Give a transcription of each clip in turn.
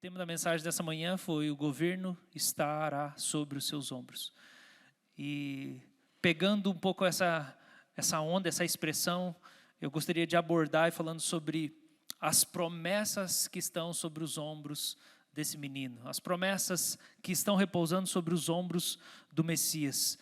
O tema da mensagem dessa manhã foi: o governo estará sobre os seus ombros. E pegando um pouco essa onda, essa expressão, eu gostaria de abordar e falando sobre as promessas que estão sobre os ombros desse menino, as promessas que estão repousando sobre os ombros do Messias.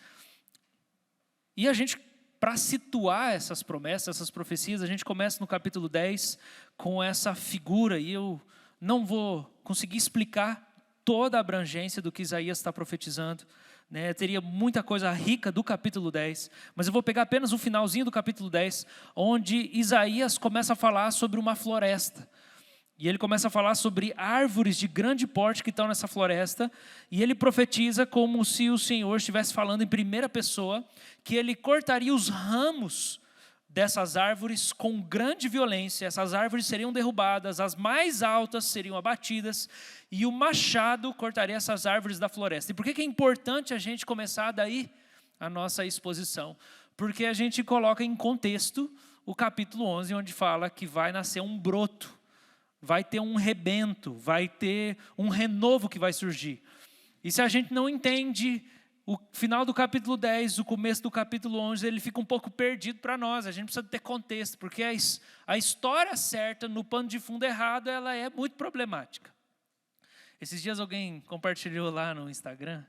E a gente, para situar essas promessas, essas profecias, a gente começa no capítulo 10 com essa figura, e eu não vou conseguir explicar toda a abrangência do que Isaías está profetizando, né? Teria muita coisa rica do capítulo 10, mas eu vou pegar apenas o finalzinho do capítulo 10, onde Isaías começa a falar sobre uma floresta. E ele começa a falar sobre árvores de grande porte que estão nessa floresta, e ele profetiza como se o Senhor estivesse falando em primeira pessoa, que ele cortaria os ramos dessas árvores com grande violência. Essas árvores seriam derrubadas, as mais altas seriam abatidas, e o machado cortaria essas árvores da floresta. E por que é importante a gente começar daí a nossa exposição? Porque a gente coloca em contexto o capítulo 11, onde fala que vai nascer um broto, vai ter um rebento, vai ter um renovo que vai surgir. E se a gente não entende o final do capítulo 10, o começo do capítulo 11, ele fica um pouco perdido para nós. A gente precisa ter contexto, porque a história certa, no pano de fundo errado, ela é muito problemática. Esses dias alguém compartilhou lá no Instagram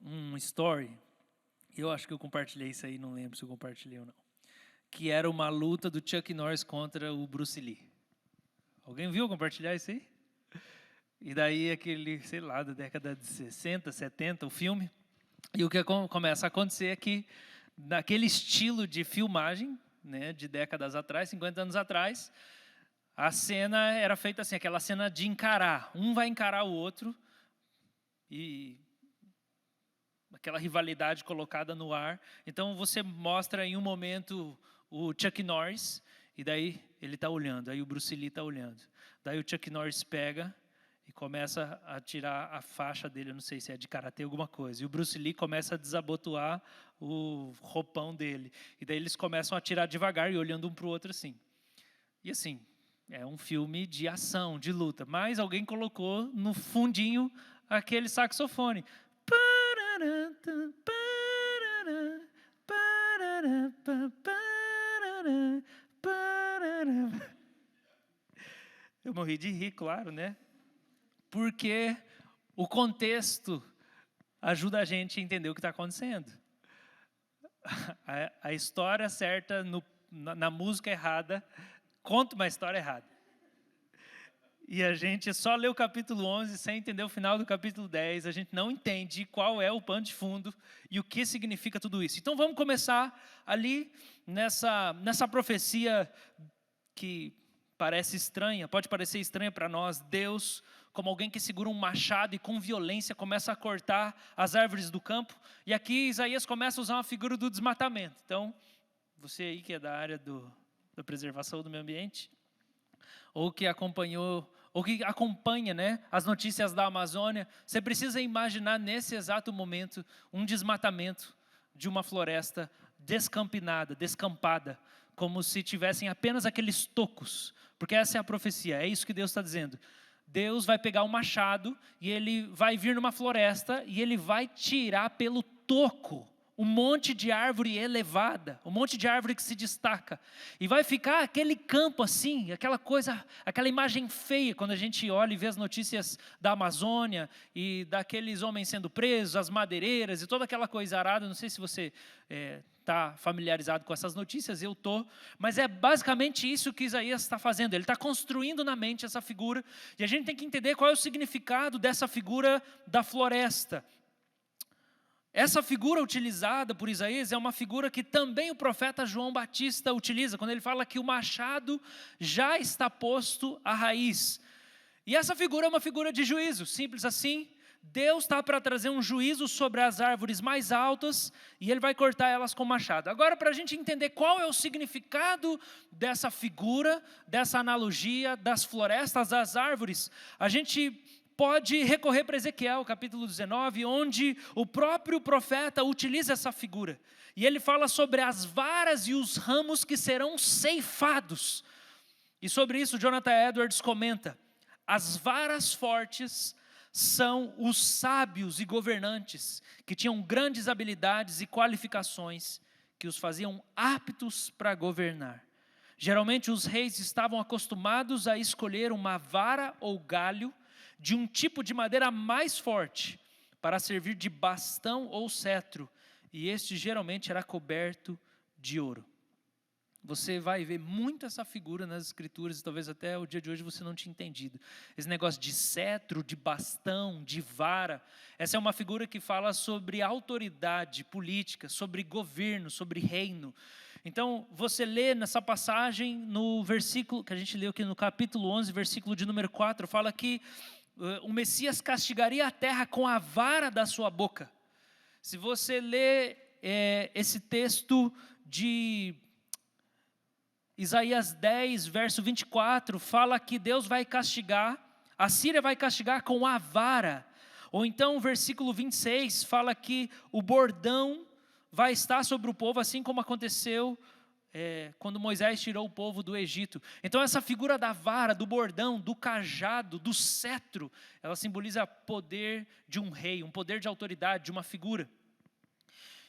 um story, eu acho que eu compartilhei isso aí, não lembro se eu compartilhei ou não, que era uma luta do Chuck Norris contra o Bruce Lee. Alguém viu compartilhar isso aí? E daí aquele, sei lá, da década de 60, 70, o filme. E o que começa a acontecer é que, naquele estilo de filmagem, né, de décadas atrás, 50 anos atrás, a cena era feita assim, aquela cena de encarar. Um vai encarar o outro, e aquela rivalidade colocada no ar. Então você mostra em um momento o Chuck Norris, e daí ele está olhando, aí o Bruce Lee está olhando. Daí o Chuck Norris pega e começa a tirar a faixa dele, eu não sei se é de karatê, alguma coisa. E o Bruce Lee começa a desabotoar o roupão dele. E daí eles começam a tirar devagar e olhando um para o outro assim. E assim, é um filme de ação, de luta. Mas alguém colocou no fundinho aquele saxofone. Eu morri de rir, claro, né? Porque o contexto ajuda a gente a entender o que está acontecendo. A história certa na música errada conta uma história errada. E a gente só lê o capítulo 11 sem entender o final do capítulo 10. A gente não entende qual é o pano de fundo e o que significa tudo isso. Então vamos começar ali nessa profecia que parece estranha, pode parecer estranha para nós. Deus, como alguém que segura um machado e com violência começa a cortar as árvores do campo. E aqui Isaías começa a usar uma figura do desmatamento. Então, você aí que é da área da preservação do meio ambiente, ou que acompanha, né, as notícias da Amazônia, você precisa imaginar nesse exato momento um desmatamento de uma floresta descampinada, descampada, como se tivessem apenas aqueles tocos, porque essa é a profecia, é isso que Deus está dizendo. Deus vai pegar um machado e ele vai vir numa floresta e ele vai tirar pelo toco um monte de árvore elevada, um monte de árvore que se destaca, e vai ficar aquele campo assim, aquela coisa, aquela imagem feia, quando a gente olha e vê as notícias da Amazônia, e daqueles homens sendo presos, as madeireiras, e toda aquela coisa arada. Não sei se você está familiarizado com essas notícias, eu estou, mas é basicamente isso que Isaías está fazendo. Ele está construindo na mente essa figura, e a gente tem que entender qual é o significado dessa figura da floresta. Essa figura utilizada por Isaías é uma figura que também o profeta João Batista utiliza, quando ele fala que o machado já está posto à raiz. E essa figura é uma figura de juízo, simples assim. Deus está para trazer um juízo sobre as árvores mais altas e ele vai cortar elas com machado. Agora, para a gente entender qual é o significado dessa figura, dessa analogia das florestas, das árvores, a gente pode recorrer para Ezequiel, capítulo 19, onde o próprio profeta utiliza essa figura. E ele fala sobre as varas e os ramos que serão ceifados. E sobre isso, Jonathan Edwards comenta: as varas fortes são os sábios e governantes que tinham grandes habilidades e qualificações que os faziam aptos para governar. Geralmente os reis estavam acostumados a escolher uma vara ou galho de um tipo de madeira mais forte para servir de bastão ou cetro, e este geralmente era coberto de ouro. Você vai ver muito essa figura nas escrituras, e talvez até o dia de hoje você não tinha entendido. Esse negócio de cetro, de bastão, de vara, essa é uma figura que fala sobre autoridade política, sobre governo, sobre reino. Então, você lê nessa passagem, no versículo, que a gente leu aqui no capítulo 11, versículo de número 4, fala que o Messias castigaria a terra com a vara da sua boca. Se você lê esse texto de Isaías 10, verso 24, fala que Deus vai castigar, a Síria vai castigar com a vara. Ou então o versículo 26 fala que o bordão vai estar sobre o povo, assim como aconteceu quando Moisés tirou o povo do Egito. Então essa figura da vara, do bordão, do cajado, do cetro, ela simboliza poder de um rei, um poder de autoridade, de uma figura.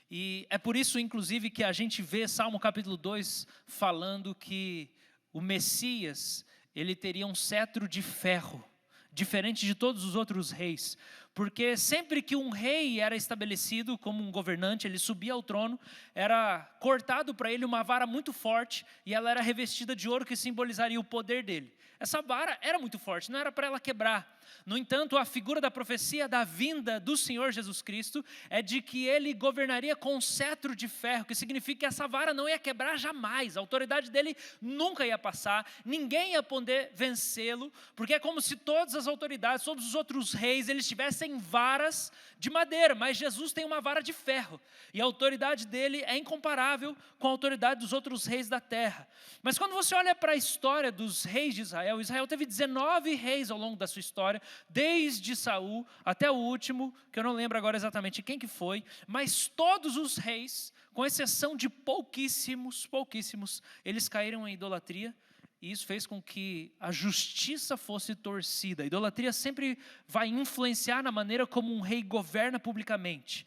E é por isso, inclusive, que a gente vê Salmo capítulo 2 falando que o Messias, ele teria um cetro de ferro, diferente de todos os outros reis. Porque sempre que um rei era estabelecido como um governante, ele subia ao trono, era cortado para ele uma vara muito forte, e ela era revestida de ouro que simbolizaria o poder dele. Essa vara era muito forte, não era para ela quebrar. No entanto, a figura da profecia da vinda do Senhor Jesus Cristo é de que ele governaria com um cetro de ferro, que significa que essa vara não ia quebrar jamais, a autoridade dele nunca ia passar, ninguém ia poder vencê-lo, porque é como se todas as autoridades, todos os outros reis, eles tivessem varas de madeira, mas Jesus tem uma vara de ferro, e a autoridade dele é incomparável com a autoridade dos outros reis da terra. Mas quando você olha para a história dos reis de Israel, Israel teve 19 reis ao longo da sua história, desde Saul até o último, que eu não lembro agora exatamente quem que foi, mas todos os reis, com exceção de pouquíssimos, eles caíram em idolatria, e isso fez com que a justiça fosse torcida. A idolatria sempre vai influenciar na maneira como um rei governa publicamente.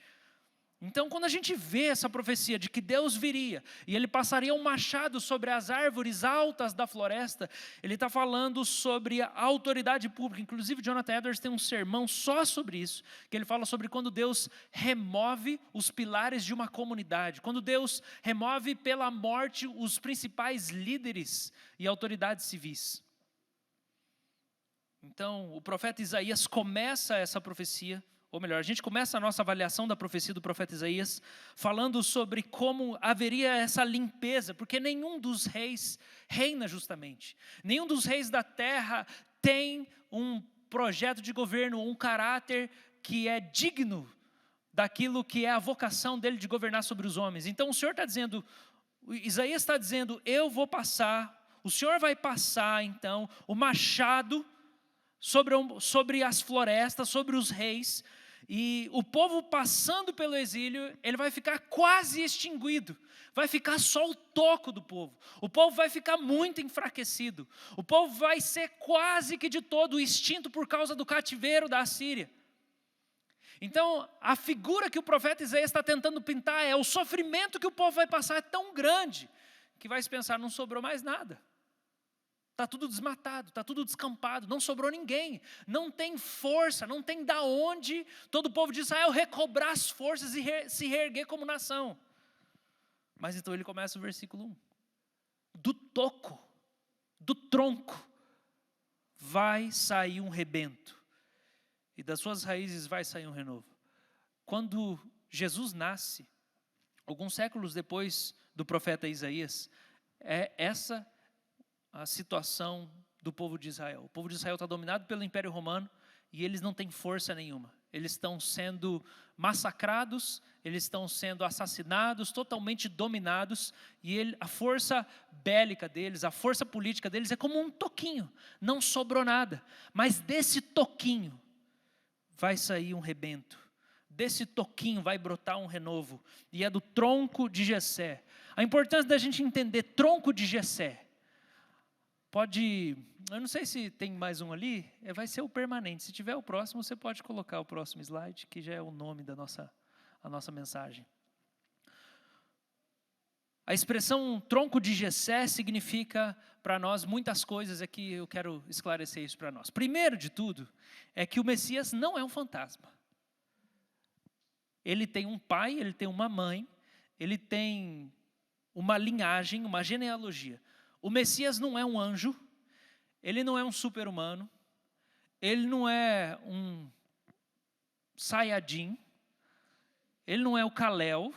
Então, quando a gente vê essa profecia de que Deus viria e ele passaria um machado sobre as árvores altas da floresta, ele está falando sobre a autoridade pública. Inclusive, Jonathan Edwards tem um sermão só sobre isso, que ele fala sobre quando Deus remove os pilares de uma comunidade, quando Deus remove pela morte os principais líderes e autoridades civis. Então, o profeta Isaías começa essa profecia, ou melhor, a gente começa a nossa avaliação da profecia do profeta Isaías falando sobre como haveria essa limpeza, porque nenhum dos reis reina justamente. Nenhum dos reis da terra tem um projeto de governo, um caráter que é digno daquilo que é a vocação dele de governar sobre os homens. Então o Senhor está dizendo, Isaías está dizendo, eu vou passar, o Senhor vai passar então o machado sobre as florestas, sobre os reis, e o povo passando pelo exílio, ele vai ficar quase extinguido, vai ficar só o toco do povo, o povo vai ficar muito enfraquecido, o povo vai ser quase que de todo extinto por causa do cativeiro da Assíria. Então, a figura que o profeta Isaías está tentando pintar é o sofrimento que o povo vai passar é tão grande, que vai se pensar, não sobrou mais nada. Está tudo desmatado, está tudo descampado, não sobrou ninguém, não tem força, não tem da onde todo o povo de Israel recobrar as forças e se reerguer como nação. Mas então ele começa o versículo 1. Do toco, do tronco, vai sair um rebento, e das suas raízes vai sair um renovo. Quando Jesus nasce, alguns séculos depois do profeta Isaías, é essa a situação do povo de Israel. O povo de Israel está dominado pelo Império Romano e eles não têm força nenhuma. Eles estão sendo massacrados, eles estão sendo assassinados, totalmente dominados, e a força bélica deles, a força política deles é como um toquinho, não sobrou nada. Mas desse toquinho vai sair um rebento, desse toquinho vai brotar um renovo, e é do tronco de Jessé. A importância da gente entender tronco de Jessé, Pode, eu não sei se tem mais um ali, vai ser o permanente. Se tiver o próximo, você pode colocar o próximo slide, que já é o nome da nossa mensagem. A expressão tronco de Jessé significa para nós muitas coisas, aqui eu quero esclarecer isso para nós. Primeiro de tudo, é que o Messias não é um fantasma. Ele tem um pai, ele tem uma mãe, ele tem uma linhagem, uma genealogia. O Messias não é um anjo, ele não é um super-humano, ele não é um Sayajin, ele não é o Kal-El,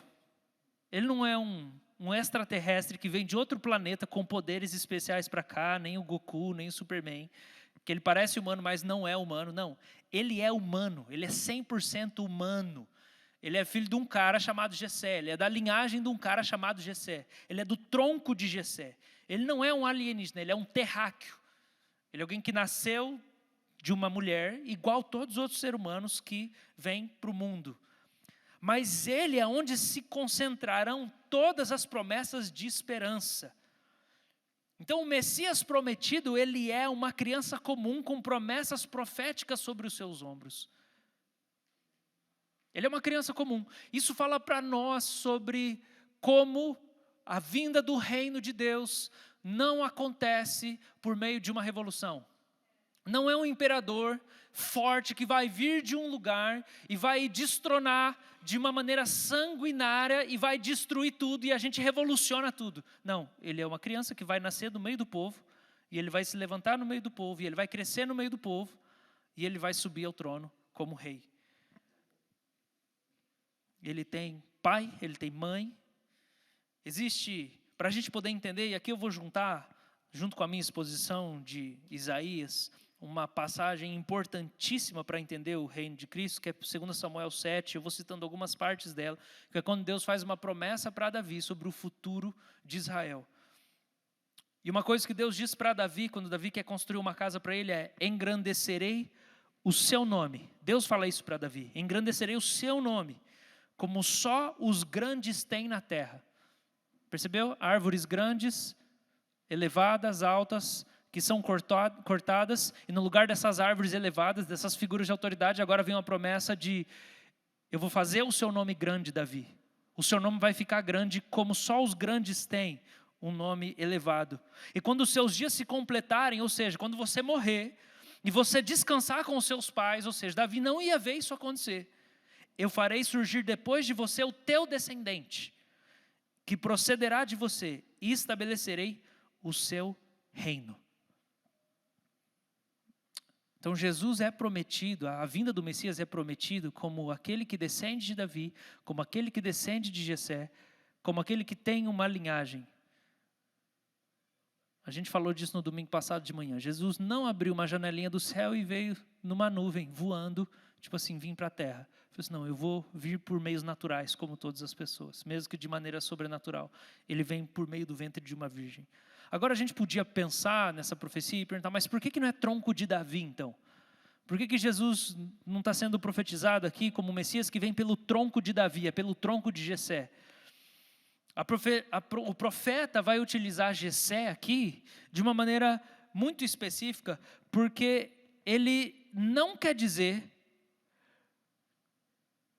ele não é um extraterrestre que vem de outro planeta com poderes especiais para cá, nem o Goku, nem o Superman, que ele parece humano, mas não é humano, não. Ele é humano, ele é 100% humano. Ele é filho de um cara chamado Jessé, ele é da linhagem de um cara chamado Jessé, ele é do tronco de Jessé. Ele não é um alienígena, ele é um terráqueo. Ele é alguém que nasceu de uma mulher, igual todos os outros seres humanos que vêm para o mundo. Mas ele é onde se concentrarão todas as promessas de esperança. Então o Messias prometido, ele é uma criança comum com promessas proféticas sobre os seus ombros. Ele é uma criança comum. Isso fala para nós sobre como a vinda do reino de Deus não acontece por meio de uma revolução. Não é um imperador forte que vai vir de um lugar e vai destronar de uma maneira sanguinária e vai destruir tudo e a gente revoluciona tudo. Não, ele é uma criança que vai nascer no meio do povo e ele vai se levantar no meio do povo e ele vai crescer no meio do povo e ele vai subir ao trono como rei. Ele tem pai, ele tem mãe. Existe, para a gente poder entender, e aqui eu vou juntar, junto com a minha exposição de Isaías, uma passagem importantíssima para entender o reino de Cristo, que é 2 Samuel 7, eu vou citando algumas partes dela, que é quando Deus faz uma promessa para Davi sobre o futuro de Israel. E uma coisa que Deus diz para Davi, quando Davi quer construir uma casa para ele, é: engrandecerei o seu nome. Deus fala isso para Davi: engrandecerei o seu nome, como só os grandes têm na terra. Percebeu? Árvores grandes, elevadas, altas, que são cortadas, e no lugar dessas árvores elevadas, dessas figuras de autoridade, agora vem uma promessa de: eu vou fazer o seu nome grande, Davi. O seu nome vai ficar grande como só os grandes têm um nome elevado. E quando os seus dias se completarem, ou seja, quando você morrer, e você descansar com os seus pais, ou seja, Davi não ia ver isso acontecer. Eu farei surgir depois de você o teu descendente, que procederá de você, e estabelecerei o seu reino. Então Jesus é prometido, a vinda do Messias é prometido como aquele que descende de Davi, como aquele que descende de Jessé, como aquele que tem uma linhagem. A gente falou disso no domingo passado de manhã. Jesus não abriu uma janelinha do céu e veio numa nuvem, voando, tipo assim, vim para a terra. Ele falou assim: não, eu vou vir por meios naturais, como todas as pessoas, mesmo que de maneira sobrenatural. Ele vem por meio do ventre de uma virgem. Agora a gente podia pensar nessa profecia e perguntar: mas por que não é tronco de Davi então? Por que Jesus não está sendo profetizado aqui como o Messias que vem pelo tronco de Davi, é pelo tronco de Jessé? O profeta vai utilizar Jessé aqui de uma maneira muito específica, porque ele não quer dizer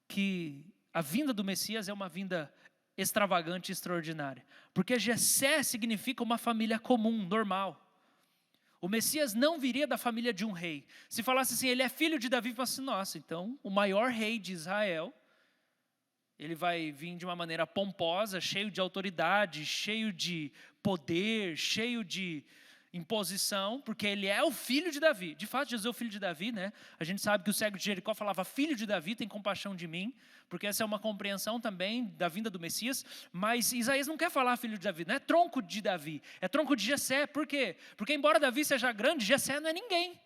que a vinda do Messias é uma vinda extravagante e extraordinária, porque Jessé significa uma família comum, normal. O Messias não viria da família de um rei. Se falasse assim, ele é filho de Davi, falasse assim: nossa, então o maior rei de Israel, ele vai vir de uma maneira pomposa, cheio de autoridade, cheio de poder, cheio de imposição, porque ele é o filho de Davi. De fato, Jesus é o filho de Davi, né? A gente sabe que o cego de Jericó falava: filho de Davi, tem compaixão de mim, porque essa é uma compreensão também da vinda do Messias. Mas Isaías não quer falar filho de Davi, não é tronco de Davi, é tronco de Jessé. Por quê? Porque embora Davi seja grande, Jessé não é ninguém.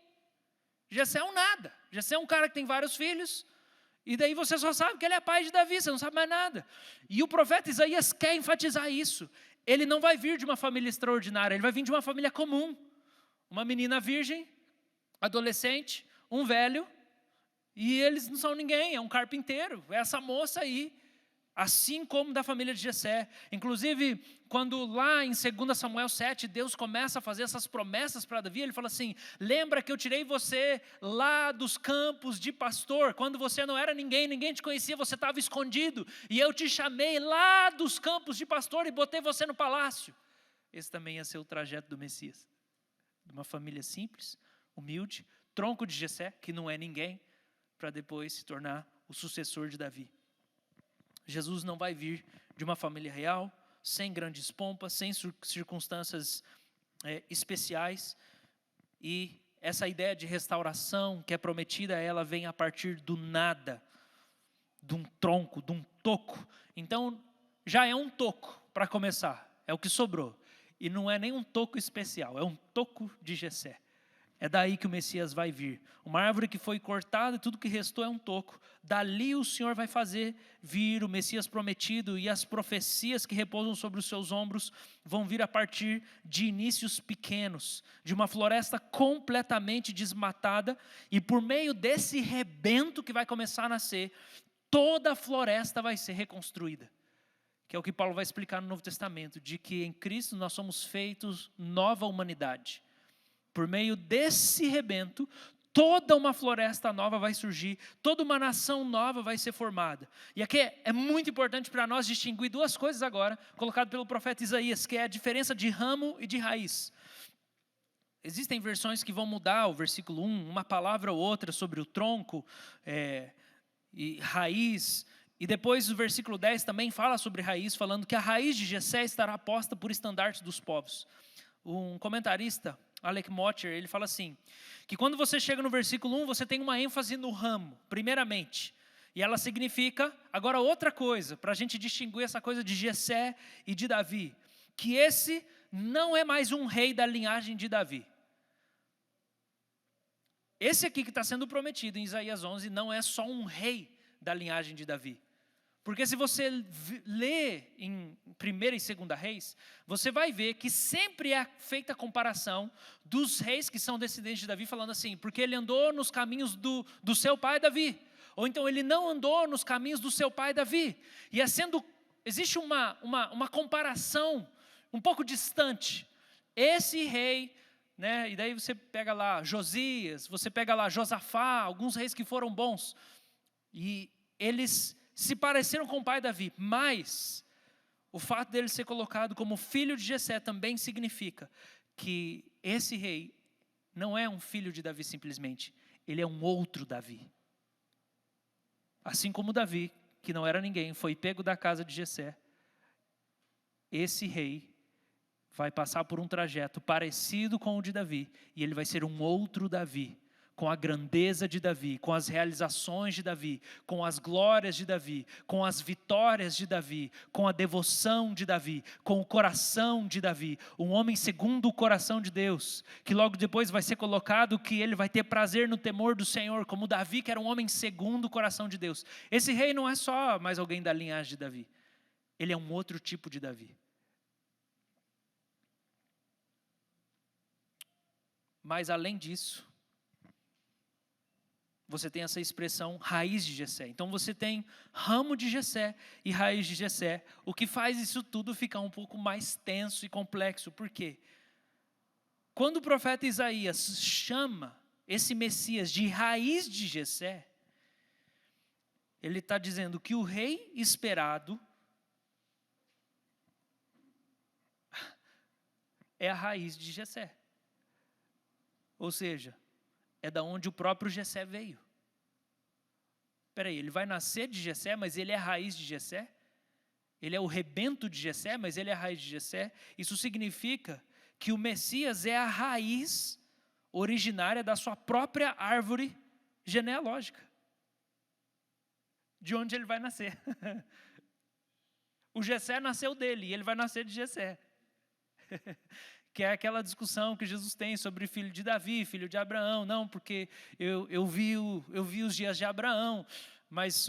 Jessé é um nada. Jessé é um cara que tem vários filhos, e daí você só sabe que ele é pai de Davi, você não sabe mais nada. E o profeta Isaías quer enfatizar isso. Ele não vai vir de uma família extraordinária, ele vai vir de uma família comum. Uma menina virgem, adolescente, um velho, e eles não são ninguém, é um carpinteiro, é essa moça aí, assim como da família de Jessé. Inclusive, quando lá em 2 Samuel 7, Deus começa a fazer essas promessas para Davi, ele fala assim: lembra que eu tirei você lá dos campos de pastor, quando você não era ninguém, ninguém te conhecia, você estava escondido, e eu te chamei lá dos campos de pastor e botei você no palácio. Esse também ia ser o trajeto do Messias, de uma família simples, humilde, tronco de Jessé, que não é ninguém, para depois se tornar o sucessor de Davi. Jesus não vai vir de uma família real, sem grandes pompas, sem circunstâncias especiais. E essa ideia de restauração que é prometida a ela vem a partir do nada, de um tronco, de um toco. Então, já é um toco para começar, é o que sobrou. E não é nem um toco especial, é um toco de Jessé. É daí que o Messias vai vir. Uma árvore que foi cortada e tudo que restou é um toco. Dali o Senhor vai fazer vir o Messias prometido, e as profecias que repousam sobre os seus ombros vão vir a partir de inícios pequenos, de uma floresta completamente desmatada, e por meio desse rebento que vai começar a nascer, toda a floresta vai ser reconstruída. Que é o que Paulo vai explicar no Novo Testamento, de que em Cristo nós somos feitos nova humanidade. Por meio desse rebento, toda uma floresta nova vai surgir, toda uma nação nova vai ser formada. E aqui é muito importante para nós distinguir duas coisas agora, colocado pelo profeta Isaías, que é a diferença de ramo e de raiz. Existem versões que vão mudar o versículo 1, uma palavra ou outra sobre o tronco e raiz. E depois o versículo 10 também fala sobre raiz, falando que a raiz de Jessé estará posta por estandarte dos povos. Um comentarista, Alec Motyer, ele fala assim, que quando você chega no versículo 1, você tem uma ênfase no ramo, primeiramente. E ela significa, agora outra coisa, para a gente distinguir essa coisa de Jessé e de Davi, que esse não é mais um rei da linhagem de Davi. Esse aqui que está sendo prometido em Isaías 11 não é só um rei da linhagem de Davi. Porque se você lê em 1 e 2 Reis, você vai ver que sempre é feita a comparação dos reis que são descendentes de Davi, falando assim, porque ele andou nos caminhos do seu pai Davi, ou então ele não andou nos caminhos do seu pai Davi. E existe uma comparação um pouco distante. Esse rei, né, e daí você pega lá Josias, você pega lá Josafá, alguns reis que foram bons, e eles se pareceram com o pai Davi, mas o fato dele ser colocado como filho de Jessé também significa que esse rei não é um filho de Davi simplesmente, ele é um outro Davi. Assim como Davi, que não era ninguém, foi pego da casa de Jessé, esse rei vai passar por um trajeto parecido com o de Davi, e ele vai ser um outro Davi, com a grandeza de Davi, com as realizações de Davi, com as glórias de Davi, com as vitórias de Davi, com a devoção de Davi, com o coração de Davi, um homem segundo o coração de Deus, que logo depois vai ser colocado que ele vai ter prazer no temor do Senhor, como Davi, que era um homem segundo o coração de Deus. Esse rei não é só mais alguém da linhagem de Davi, ele é um outro tipo de Davi. Mas além disso, você tem essa expressão raiz de Jessé. Então você tem ramo de Jessé e raiz de Jessé, o que faz isso tudo ficar um pouco mais tenso e complexo. Por quê? Quando o profeta Isaías chama esse Messias de raiz de Jessé, ele está dizendo que o rei esperado é a raiz de Jessé. Ou seja, é da onde o próprio Jessé veio. Espera aí, ele vai nascer de Jessé, mas ele é a raiz de Jessé? Ele é o rebento de Jessé, mas ele é a raiz de Jessé? Isso significa que o Messias é a raiz originária da sua própria árvore genealógica, de onde ele vai nascer. O Jessé nasceu dele, e ele vai nascer de Jessé. Que é aquela discussão que Jesus tem sobre filho de Davi, filho de Abraão. Não, porque eu vi os dias de Abraão. Mas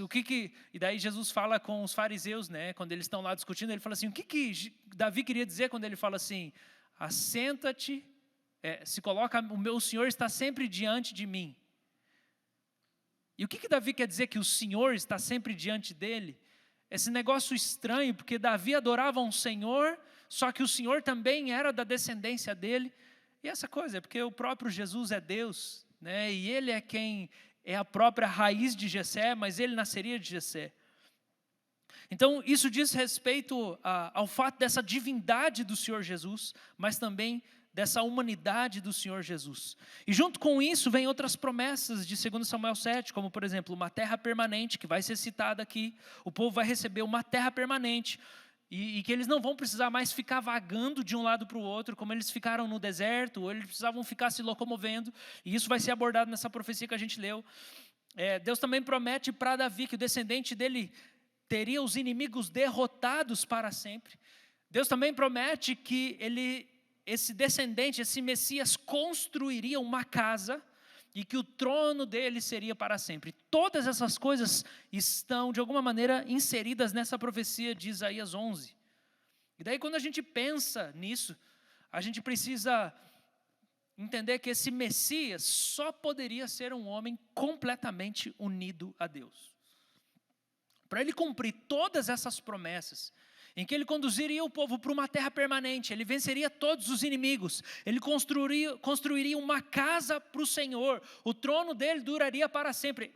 e daí Jesus fala com os fariseus, né? Quando eles estão lá discutindo, ele fala assim, o que Davi queria dizer quando ele fala assim, assenta-te, se coloca, o meu Senhor está sempre diante de mim. E o que Davi quer dizer que o Senhor está sempre diante dele? esse negócio estranho, porque Davi adorava um Senhor, só que o Senhor também era da descendência dele. E essa coisa, porque o próprio Jesus é Deus, né? E ele é quem é a própria raiz de Jessé, mas ele nasceria de Jessé. Então, isso diz respeito ao fato dessa divindade do Senhor Jesus, mas também dessa humanidade do Senhor Jesus. E junto com isso, vem outras promessas de 2 Samuel 7, como por exemplo, uma terra permanente, que vai ser citada aqui. O povo vai receber uma terra permanente, e que eles não vão precisar mais ficar vagando de um lado para o outro, como eles ficaram no deserto, ou eles precisavam ficar se locomovendo, e isso vai ser abordado nessa profecia que a gente leu. Deus também promete para Davi que o descendente dele teria os inimigos derrotados para sempre. Deus também promete que esse descendente, esse Messias, construiria uma casa e que o trono dele seria para sempre. Todas essas coisas estão, de alguma maneira, inseridas nessa profecia de Isaías 11. E daí, quando a gente pensa nisso, a gente precisa entender que esse Messias só poderia ser um homem completamente unido a Deus. Para ele cumprir todas essas promessas, em que ele conduziria o povo para uma terra permanente, ele venceria todos os inimigos, ele construiria uma casa para o Senhor, o trono dele duraria para sempre.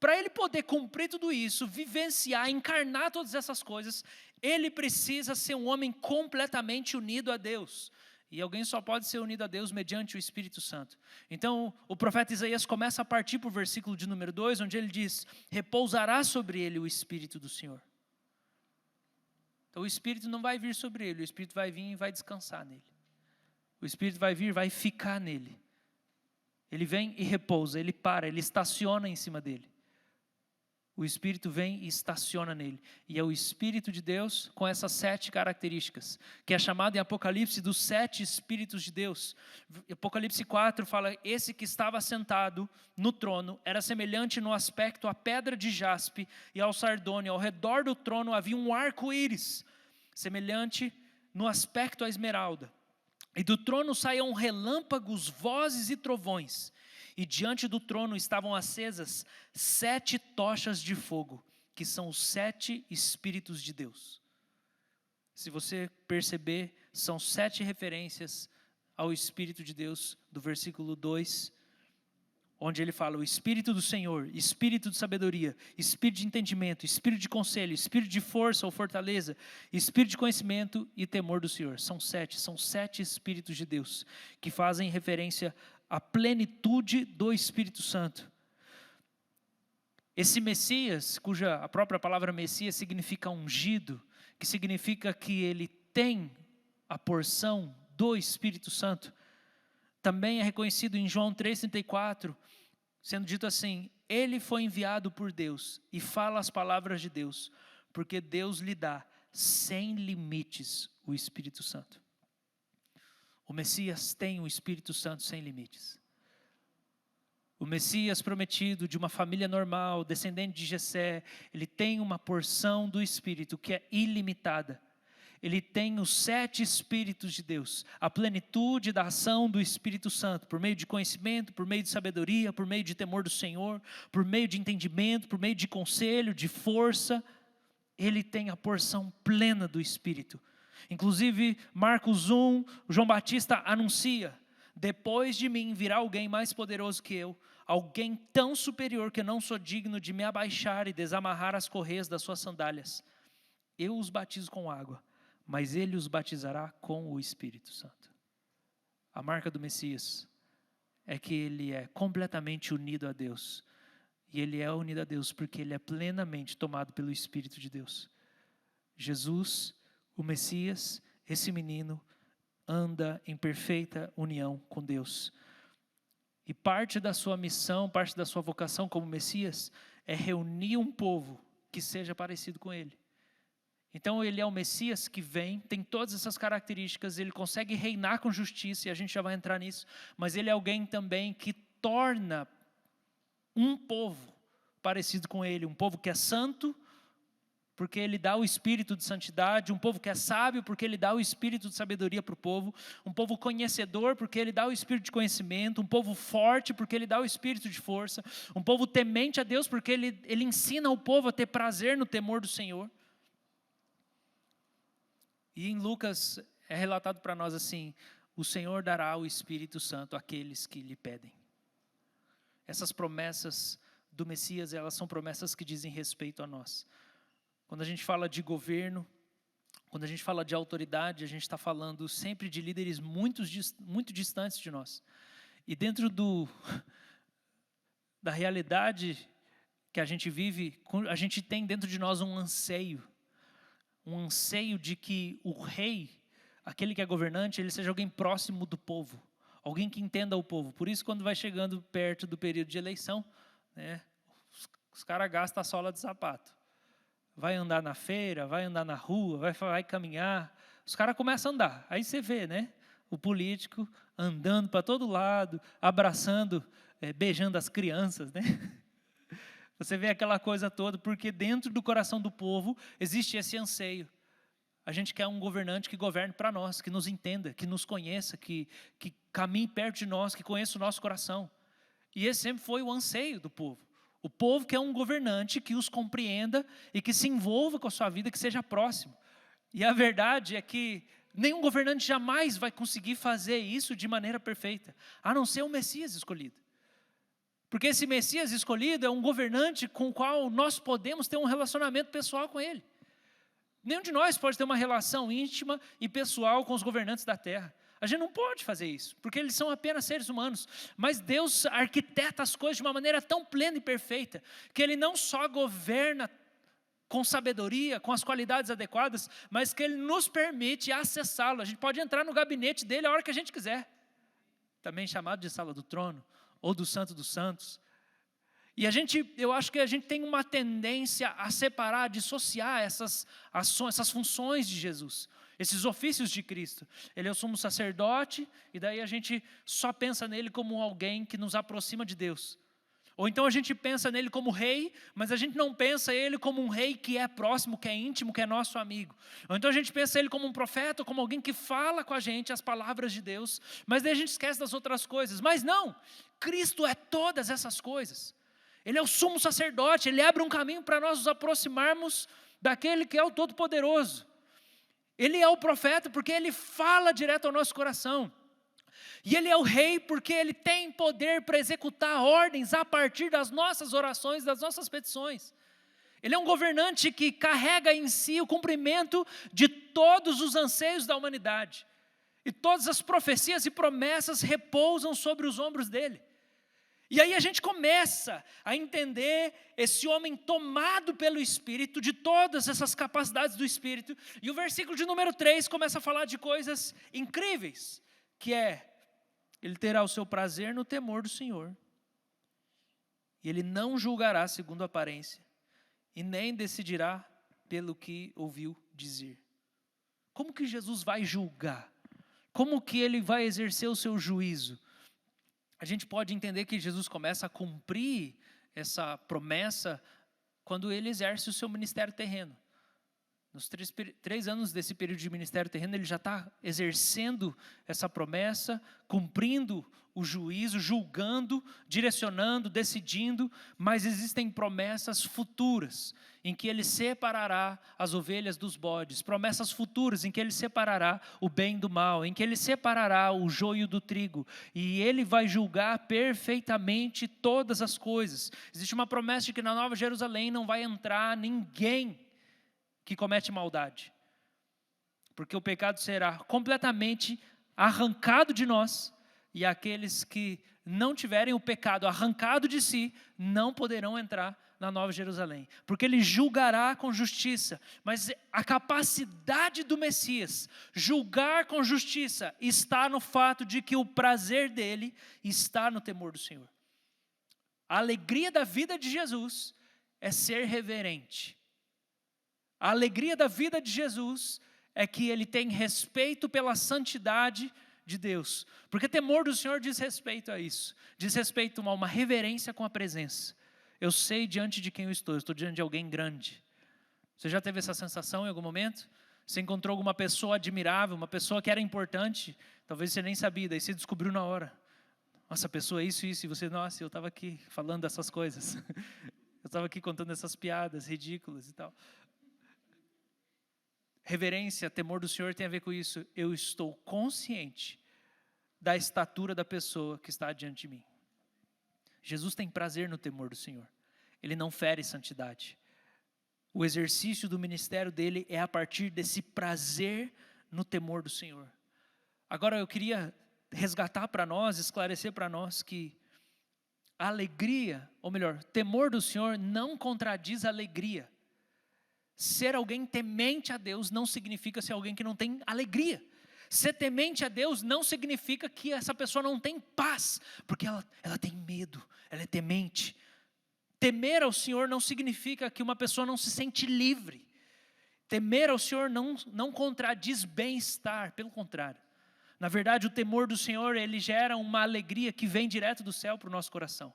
Para ele poder cumprir tudo isso, vivenciar, encarnar todas essas coisas, ele precisa ser um homem completamente unido a Deus. E alguém só pode ser unido a Deus mediante o Espírito Santo. Então, o profeta Isaías começa a partir para o versículo de número 2, onde ele diz: repousará sobre ele o Espírito do Senhor. Então o Espírito não vai vir sobre ele, o Espírito vai vir e vai descansar nele. O Espírito vai vir e vai ficar nele. Ele vem e repousa, ele para, ele estaciona em cima dele. O Espírito vem e estaciona nele. E é o Espírito de Deus com essas 7 características, que é chamado em Apocalipse dos 7 Espíritos de Deus. Apocalipse 4 fala: esse que estava sentado no trono era semelhante no aspecto à pedra de jaspe e ao sardônio. Ao redor do trono havia um arco-íris, semelhante no aspecto à esmeralda. E do trono saíam relâmpagos, vozes e trovões. E diante do trono estavam acesas 7 tochas de fogo, que são os 7 Espíritos de Deus. Se você perceber, são 7 referências ao Espírito de Deus, do versículo 2, onde ele fala: o Espírito do Senhor, Espírito de sabedoria, Espírito de entendimento, Espírito de conselho, Espírito de força ou fortaleza, Espírito de conhecimento e temor do Senhor. São 7 Espíritos de Deus, que fazem referência a plenitude do Espírito Santo. Esse Messias, cuja a própria palavra Messias significa ungido, que significa que ele tem a porção do Espírito Santo, também é reconhecido em João 3,34, sendo dito assim: ele foi enviado por Deus e fala as palavras de Deus, porque Deus lhe dá sem limites o Espírito Santo. O Messias tem o Espírito Santo sem limites. O Messias prometido, de uma família normal, descendente de Jessé, ele tem uma porção do Espírito que é ilimitada. Ele tem os 7 Espíritos de Deus, a plenitude da ação do Espírito Santo, por meio de conhecimento, por meio de sabedoria, por meio de temor do Senhor, por meio de entendimento, por meio de conselho, de força. Ele tem a porção plena do Espírito. Inclusive, Marcos 1, João Batista anuncia: depois de mim virá alguém mais poderoso que eu, alguém tão superior que eu não sou digno de me abaixar e desamarrar as correias das suas sandálias. Eu os batizo com água, mas ele os batizará com o Espírito Santo. A marca do Messias é que ele é completamente unido a Deus. E ele é unido a Deus porque ele é plenamente tomado pelo Espírito de Deus. Jesus, o Messias, esse menino, anda em perfeita união com Deus. E parte da sua missão, parte da sua vocação como Messias, é reunir um povo que seja parecido com ele. Então ele é o Messias que vem, tem todas essas características, ele consegue reinar com justiça, e a gente já vai entrar nisso, mas ele é alguém também que torna um povo parecido com ele, um povo que é santo, porque Ele dá o espírito de santidade, um povo que é sábio, porque Ele dá o espírito de sabedoria para o povo, um povo conhecedor, porque Ele dá o espírito de conhecimento, um povo forte, porque Ele dá o espírito de força, um povo temente a Deus, porque Ele ensina o povo a ter prazer no temor do Senhor. E em Lucas é relatado para nós assim: o Senhor dará o Espírito Santo àqueles que lhe pedem. Essas promessas do Messias, elas são promessas que dizem respeito a nós. Quando a gente fala de governo, quando a gente fala de autoridade, a gente está falando sempre de líderes muito distantes de nós. E dentro da realidade que a gente vive, a gente tem dentro de nós um anseio de que o rei, aquele que é governante, ele seja alguém próximo do povo, alguém que entenda o povo. Por isso, quando vai chegando perto do período de eleição, né, os caras gastam a sola de sapato. Vai andar na feira, vai andar na rua, vai caminhar. Os caras começam a andar. Aí você vê, né, o político andando para todo lado, abraçando, beijando as crianças, né? Você vê aquela coisa toda, porque dentro do coração do povo existe esse anseio. A gente quer um governante que governe para nós, que nos entenda, que nos conheça, que caminhe perto de nós, que conheça o nosso coração. E esse sempre foi o anseio do povo. O povo quer um governante que os compreenda e que se envolva com a sua vida, que seja próximo. E a verdade é que nenhum governante jamais vai conseguir fazer isso de maneira perfeita, a não ser o Messias escolhido. Porque esse Messias escolhido é um governante com o qual nós podemos ter um relacionamento pessoal com ele. Nenhum de nós pode ter uma relação íntima e pessoal com os governantes da terra. A gente não pode fazer isso, porque eles são apenas seres humanos. Mas Deus arquiteta as coisas de uma maneira tão plena e perfeita, que Ele não só governa com sabedoria, com as qualidades adequadas, mas que Ele nos permite acessá-lo. A gente pode entrar no gabinete dele a hora que a gente quiser. Também chamado de sala do trono, ou do Santo dos Santos. E eu acho que a gente tem uma tendência a separar, a dissociar essas ações, essas funções de Jesus, esses ofícios de Cristo. Ele é o sumo sacerdote, e daí a gente só pensa nele como alguém que nos aproxima de Deus. Ou então a gente pensa nele como rei, mas a gente não pensa ele como um rei que é próximo, que é íntimo, que é nosso amigo. Ou então a gente pensa ele como um profeta, como alguém que fala com a gente as palavras de Deus, mas daí a gente esquece das outras coisas. Mas não, Cristo é todas essas coisas. Ele é o sumo sacerdote, Ele abre um caminho para nós nos aproximarmos daquele que é o Todo-Poderoso. Ele é o profeta porque Ele fala direto ao nosso coração. E Ele é o rei porque Ele tem poder para executar ordens a partir das nossas orações, das nossas petições. Ele é um governante que carrega em si o cumprimento de todos os anseios da humanidade. E todas as profecias e promessas repousam sobre os ombros dele. E aí a gente começa a entender esse homem tomado pelo Espírito, de todas essas capacidades do Espírito. E o versículo de número 3 começa a falar de coisas incríveis, que é: ele terá o seu prazer no temor do Senhor. E ele não julgará segundo a aparência, e nem decidirá pelo que ouviu dizer. Como que Jesus vai julgar? Como que ele vai exercer o seu juízo? A gente pode entender que Jesus começa a cumprir essa promessa quando ele exerce o seu ministério terreno. Nos 3 anos desse período de ministério terreno, ele já está exercendo essa promessa, cumprindo o juízo, julgando, direcionando, decidindo, mas existem promessas futuras, em que ele separará as ovelhas dos bodes, promessas futuras em que ele separará o bem do mal, em que ele separará o joio do trigo, e ele vai julgar perfeitamente todas as coisas. Existe uma promessa de que na Nova Jerusalém não vai entrar ninguém que comete maldade, porque o pecado será completamente arrancado de nós, e aqueles que não tiverem o pecado arrancado de si, não poderão entrar na Nova Jerusalém, porque ele julgará com justiça. Mas a capacidade do Messias julgar com justiça está no fato de que o prazer dele está no temor do Senhor. A alegria da vida de Jesus é ser reverente. A alegria da vida de Jesus é que ele tem respeito pela santidade de Deus. Porque temor do Senhor diz respeito a isso. Diz respeito a uma reverência com a presença. Eu sei diante de quem eu estou diante de alguém grande. Você já teve essa sensação em algum momento? Você encontrou alguma pessoa admirável, uma pessoa que era importante, talvez você nem sabia, daí você descobriu na hora. Nossa, a pessoa é isso, e você, nossa, eu estava aqui falando dessas coisas. Eu estava aqui contando essas piadas ridículas e tal. Reverência, temor do Senhor tem a ver com isso. Eu estou consciente da estatura da pessoa que está diante de mim. Jesus tem prazer no temor do Senhor. Ele não fere santidade. O exercício do ministério dele é a partir desse prazer no temor do Senhor. Agora eu queria resgatar para nós, esclarecer para nós que a alegria, ou melhor, temor do Senhor não contradiz a alegria. Ser alguém temente a Deus não significa ser alguém que não tem alegria. Ser temente a Deus não significa que essa pessoa não tem paz, porque ela tem medo, ela é temente. Temer ao Senhor não significa que uma pessoa não se sente livre. Temer ao Senhor não contradiz bem-estar, pelo contrário. Na verdade, o temor do Senhor, ele gera uma alegria que vem direto do céu para o nosso coração.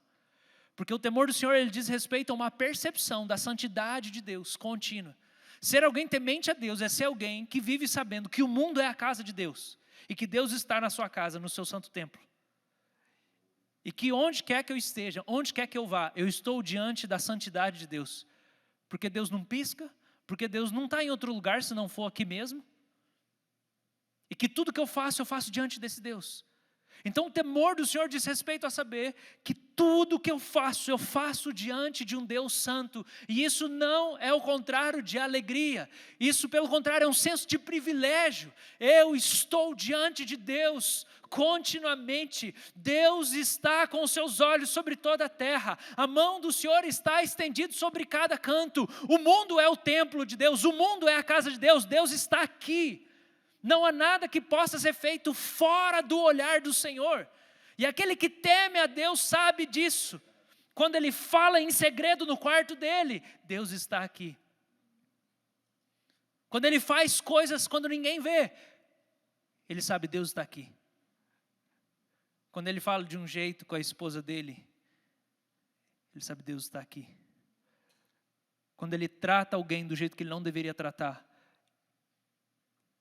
Porque o temor do Senhor, ele diz respeito a uma percepção da santidade de Deus contínua. Ser alguém temente a Deus é ser alguém que vive sabendo que o mundo é a casa de Deus. E que Deus está na sua casa, no seu santo templo. E que onde quer que eu esteja, onde quer que eu vá, eu estou diante da santidade de Deus. Porque Deus não pisca, porque Deus não está em outro lugar se não for aqui mesmo. E que tudo que eu faço diante desse Deus. Então o temor do Senhor diz respeito a saber que tudo que eu faço diante de um Deus santo. E isso não é o contrário de alegria. Isso pelo contrário é um senso de privilégio. Eu estou diante de Deus continuamente. Deus está com os seus olhos sobre toda a terra. A mão do Senhor está estendida sobre cada canto. O mundo é o templo de Deus. O mundo é a casa de Deus. Deus está aqui. Não há nada que possa ser feito fora do olhar do Senhor. E aquele que teme a Deus sabe disso. Quando ele fala em segredo no quarto dele, Deus está aqui. Quando ele faz coisas quando ninguém vê, ele sabe Deus está aqui. Quando ele fala de um jeito com a esposa dele, ele sabe Deus está aqui. Quando ele trata alguém do jeito que ele não deveria tratar,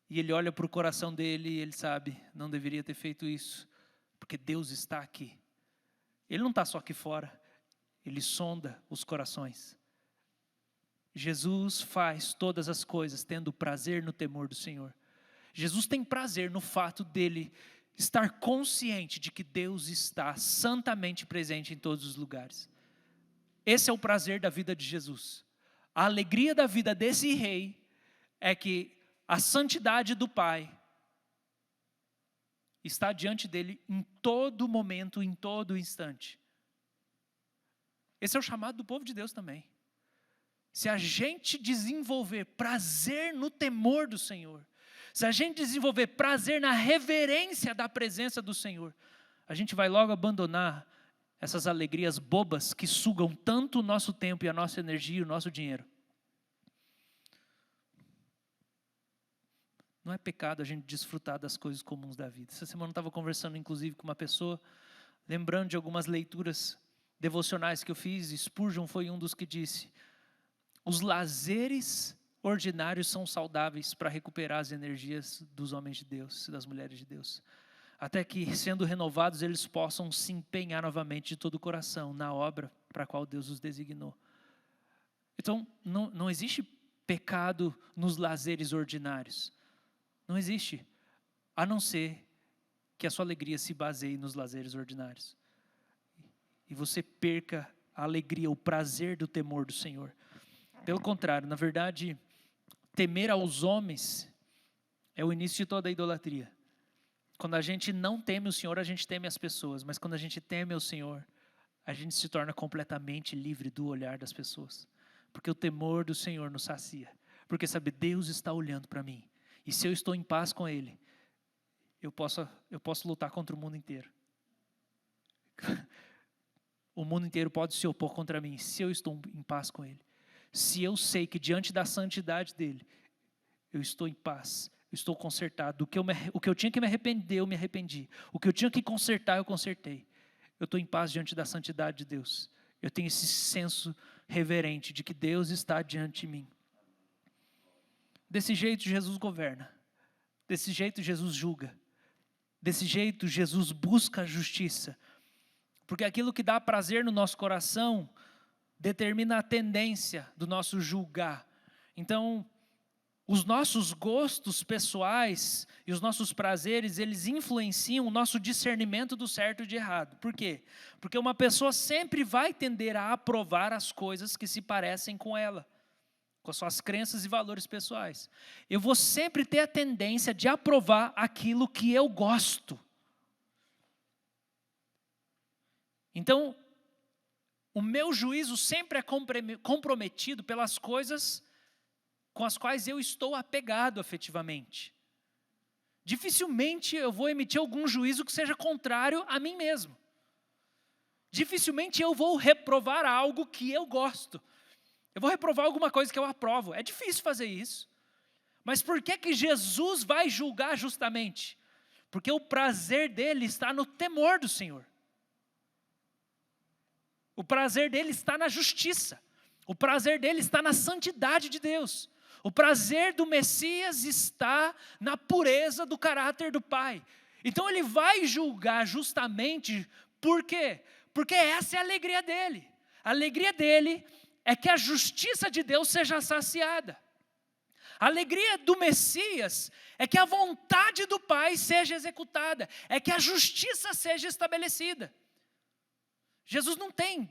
e ele olha para o coração dele e ele sabe, não deveria ter feito isso, porque Deus está aqui. Ele não está só aqui fora, ele sonda os corações. Jesus faz todas as coisas tendo prazer no temor do Senhor. Jesus tem prazer no fato dele estar consciente de que Deus está santamente presente em todos os lugares. Esse é o prazer da vida de Jesus. A alegria da vida desse rei é que a santidade do Pai está diante dele em todo momento, em todo instante. Esse é o chamado do povo de Deus também. Se a gente desenvolver prazer no temor do Senhor, se a gente desenvolver prazer na reverência da presença do Senhor, a gente vai logo abandonar essas alegrias bobas que sugam tanto o nosso tempo e a nossa energia e o nosso dinheiro. Não é pecado a gente desfrutar das coisas comuns da vida. Essa semana eu estava conversando, inclusive, com uma pessoa, lembrando de algumas leituras devocionais que eu fiz. Spurgeon foi um dos que disse: os lazeres ordinários são saudáveis para recuperar as energias dos homens de Deus e das mulheres de Deus. Até que, sendo renovados, eles possam se empenhar novamente de todo o coração na obra para a qual Deus os designou. Então, não existe pecado nos lazeres ordinários. Não existe, a não ser que a sua alegria se baseie nos lazeres ordinários. E você perca a alegria, o prazer do temor do Senhor. Pelo contrário, na verdade, temer aos homens é o início de toda a idolatria. Quando a gente não teme o Senhor, a gente teme as pessoas. Mas quando a gente teme o Senhor, a gente se torna completamente livre do olhar das pessoas. Porque o temor do Senhor nos sacia. Porque sabe, Deus está olhando para mim. E se eu estou em paz com Ele, eu posso lutar contra o mundo inteiro. O mundo inteiro pode se opor contra mim, se eu estou em paz com Ele. Se eu sei que diante da santidade dEle, eu estou em paz, eu estou consertado. O que eu tinha que me arrepender, eu me arrependi. O que eu tinha que consertar, eu consertei. Eu estou em paz diante da santidade de Deus. Eu tenho esse senso reverente de que Deus está diante de mim. Desse jeito Jesus governa. Desse jeito Jesus julga. Desse jeito Jesus busca a justiça. Porque aquilo que dá prazer no nosso coração determina a tendência do nosso julgar. Então, os nossos gostos pessoais e os nossos prazeres, eles influenciam o nosso discernimento do certo e de errado. Por quê? Porque uma pessoa sempre vai tender a aprovar as coisas que se parecem com ela, com as suas crenças e valores pessoais. Eu vou sempre ter a tendência de aprovar aquilo que eu gosto. Então, o meu juízo sempre é comprometido pelas coisas com as quais eu estou apegado afetivamente. Dificilmente eu vou emitir algum juízo que seja contrário a mim mesmo. Dificilmente eu vou reprovar algo que eu gosto. Eu vou reprovar alguma coisa que eu aprovo. É difícil fazer isso. Mas por que Jesus vai julgar justamente? Porque o prazer dele está no temor do Senhor. O prazer dele está na justiça. O prazer dele está na santidade de Deus. O prazer do Messias está na pureza do caráter do Pai. Então ele vai julgar justamente por quê? Porque essa é a alegria dele. A alegria dele é que a justiça de Deus seja saciada. A alegria do Messias é que a vontade do Pai seja executada, é que a justiça seja estabelecida. Jesus não tem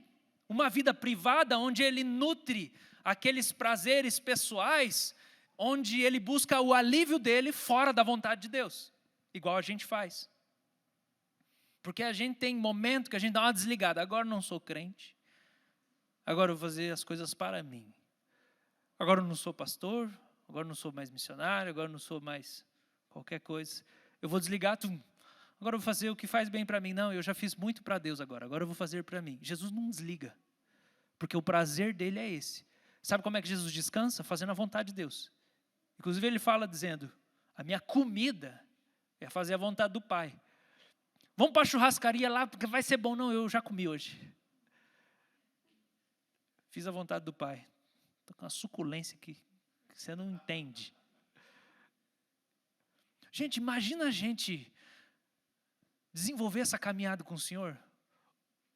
uma vida privada onde ele nutre aqueles prazeres pessoais, onde ele busca o alívio dele fora da vontade de Deus, igual a gente faz. Porque a gente tem momento que a gente dá uma desligada. Agora eu não sou crente, agora eu vou fazer as coisas para mim. Agora eu não sou pastor, agora eu não sou mais missionário, agora eu não sou mais qualquer coisa. Eu vou desligar tudo. Agora eu vou fazer o que faz bem para mim. Não, eu já fiz muito para Deus agora eu vou fazer para mim. Jesus não desliga, porque o prazer dele é esse. Sabe como é que Jesus descansa? Fazendo a vontade de Deus. Inclusive ele fala dizendo, a minha comida é fazer a vontade do Pai. Vamos para a churrascaria lá, porque vai ser bom. Não, eu já comi hoje. Fiz a vontade do Pai. Estou com uma suculência que você não entende. Gente, imagina a gente desenvolver essa caminhada com o Senhor,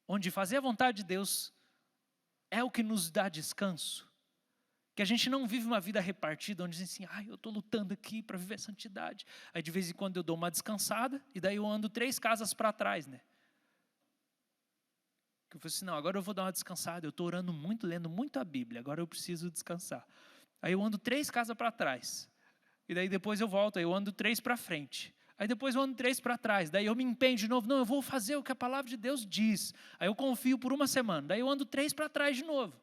onde fazer a vontade de Deus é o que nos dá descanso. Que a gente não vive uma vida repartida, onde diz assim, eu estou lutando aqui para viver santidade. Aí de vez em quando eu dou uma descansada, e daí eu ando 3 casas para trás, né? Que eu falei assim, não, agora eu vou dar uma descansada, eu estou orando muito, lendo muito a Bíblia, agora eu preciso descansar. Aí eu ando 3 casas para trás, e daí depois eu volto, aí eu ando 3 para frente. Aí depois eu ando 3 para trás, daí eu me empenho de novo, não, eu vou fazer o que a palavra de Deus diz. Aí eu confio por uma semana, daí eu ando 3 para trás de novo.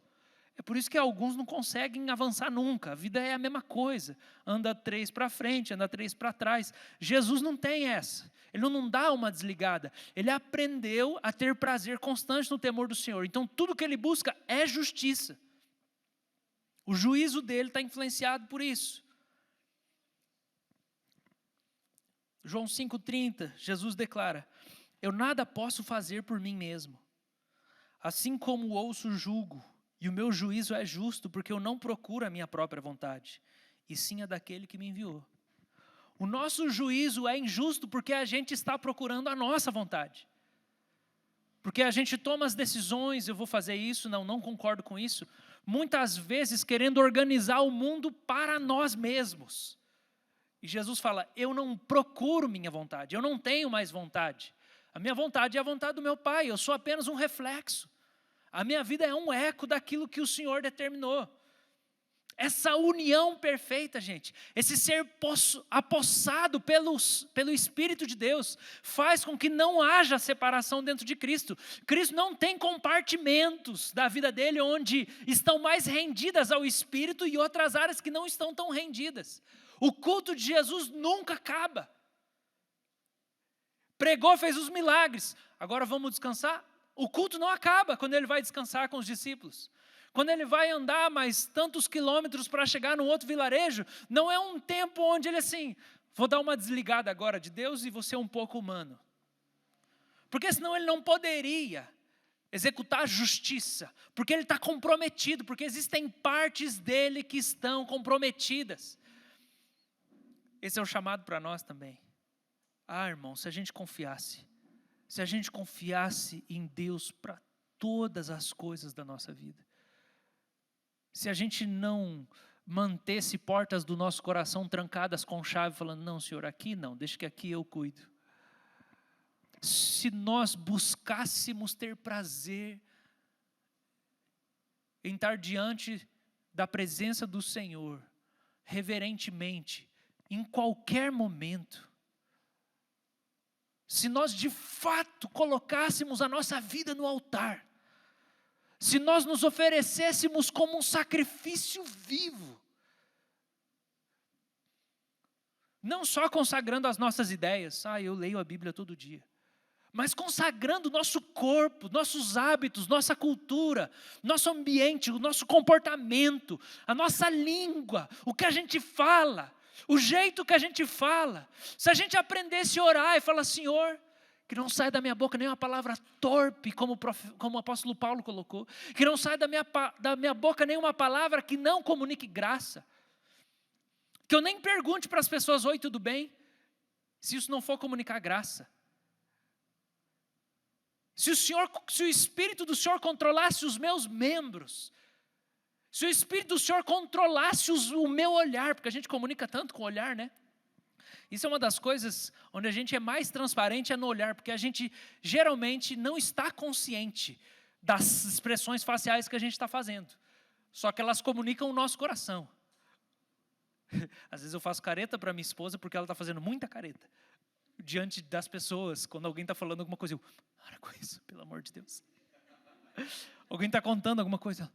É por isso que alguns não conseguem avançar nunca. A vida é a mesma coisa. Anda 3 para frente, anda 3 para trás. Jesus não tem essa. Ele não dá uma desligada. Ele aprendeu a ter prazer constante no temor do Senhor. Então tudo que ele busca é justiça. O juízo dele está influenciado por isso. João 5,30, Jesus declara, eu nada posso fazer por mim mesmo. Assim como ouço, julgo. E o meu juízo é justo, porque eu não procuro a minha própria vontade, e sim a daquele que me enviou. O nosso juízo é injusto porque a gente está procurando a nossa vontade. Porque a gente toma as decisões, eu vou fazer isso, não concordo com isso, muitas vezes querendo organizar o mundo para nós mesmos. E Jesus fala, eu não procuro minha vontade, eu não tenho mais vontade. A minha vontade é a vontade do meu Pai, eu sou apenas um reflexo. A minha vida é um eco daquilo que o Senhor determinou. Essa união perfeita, gente, esse ser apossado pelo Espírito de Deus, faz com que não haja separação dentro de Cristo. Cristo não tem compartimentos da vida dele onde estão mais rendidas ao Espírito e outras áreas que não estão tão rendidas. O culto de Jesus nunca acaba. Pregou, fez os milagres. Agora vamos descansar? O culto não acaba quando ele vai descansar com os discípulos. Quando ele vai andar mais tantos quilômetros para chegar no outro vilarejo, não é um tempo onde ele assim, vou dar uma desligada agora de Deus e vou ser um pouco humano. Porque senão ele não poderia executar a justiça, porque ele está comprometido, porque existem partes dele que estão comprometidas. Esse é o chamado para nós também. Irmão, se a gente confiasse em Deus para todas as coisas da nossa vida, se a gente não mantesse portas do nosso coração trancadas com chave, falando, não, Senhor, aqui não, deixa que aqui eu cuido. Se nós buscássemos ter prazer em estar diante da presença do Senhor, reverentemente, em qualquer momento, se nós de fato colocássemos a nossa vida no altar, se nós nos oferecêssemos como um sacrifício vivo, não só consagrando as nossas ideias, eu leio a Bíblia todo dia, mas consagrando nosso corpo, nossos hábitos, nossa cultura, nosso ambiente, o nosso comportamento, a nossa língua, o que a gente fala, o jeito que a gente fala. Se a gente aprendesse a orar e falar, Senhor, que não saia da minha boca nenhuma palavra torpe, como o apóstolo Paulo colocou, que não saia da minha boca nenhuma palavra que não comunique graça, que eu nem pergunte para as pessoas, oi, tudo bem? Se isso não for comunicar graça. Se o Espírito do Senhor controlasse os meus membros, se o Espírito do Senhor controlasse o meu olhar, porque a gente comunica tanto com o olhar, né? Isso é uma das coisas onde a gente é mais transparente, é no olhar, porque a gente geralmente não está consciente das expressões faciais que a gente está fazendo, só que elas comunicam o nosso coração. Às vezes eu faço careta para minha esposa, porque ela está fazendo muita careta diante das pessoas, quando alguém está falando alguma coisa, eu, para com isso, pelo amor de Deus. Alguém está contando alguma coisa,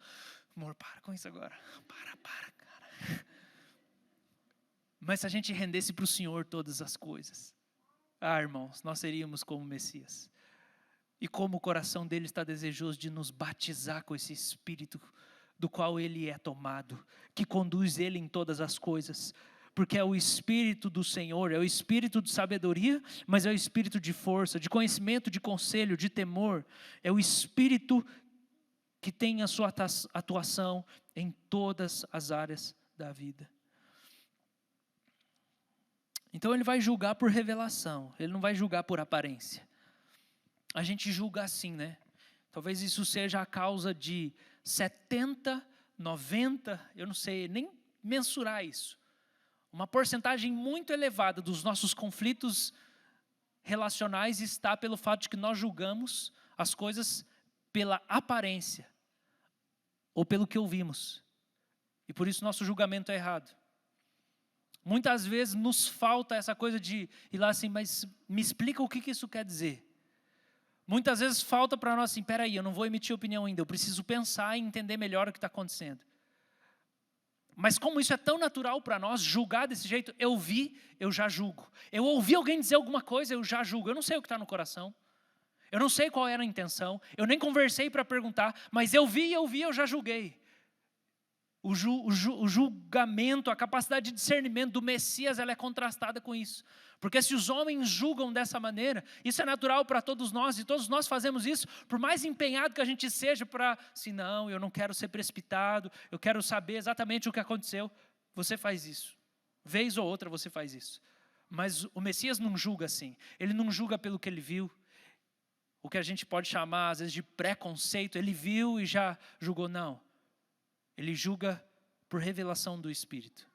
amor, para com isso agora, para, cara. Mas se a gente rendesse para o Senhor todas as coisas, irmãos, nós seríamos como Messias. E como o coração dele está desejoso de nos batizar com esse Espírito do qual ele é tomado, que conduz ele em todas as coisas. Porque é o Espírito do Senhor, é o Espírito de sabedoria, mas é o Espírito de força, de conhecimento, de conselho, de temor. É o Espírito que tem a sua atuação em todas as áreas da vida. Então ele vai julgar por revelação, ele não vai julgar por aparência. A gente julga assim, né? Talvez isso seja a causa de 70, 90, eu não sei nem mensurar isso. Uma porcentagem muito elevada dos nossos conflitos relacionais está pelo fato de que nós julgamos as coisas pela aparência ou pelo que ouvimos. E por isso nosso julgamento é errado. Muitas vezes nos falta essa coisa de ir lá assim, mas me explica o que isso quer dizer. Muitas vezes falta para nós assim, peraí, eu não vou emitir opinião ainda, eu preciso pensar e entender melhor o que está acontecendo. Mas como isso é tão natural para nós, julgar desse jeito, eu vi, eu já julgo. Eu ouvi alguém dizer alguma coisa, eu já julgo. Eu não sei o que está no coração. Eu não sei qual era a intenção. Eu nem conversei para perguntar, mas eu vi, eu já julguei. O julgamento, a capacidade de discernimento do Messias, ela é contrastada com isso. Porque se os homens julgam dessa maneira, isso é natural para todos nós, e todos nós fazemos isso, por mais empenhado que a gente seja para, assim, não, eu não quero ser precipitado, eu quero saber exatamente o que aconteceu. Você faz isso. Vez ou outra você faz isso. Mas o Messias não julga assim. Ele não julga pelo que ele viu. O que a gente pode chamar, às vezes, de preconceito. Ele viu e já julgou. Não. Ele julga por revelação do Espírito.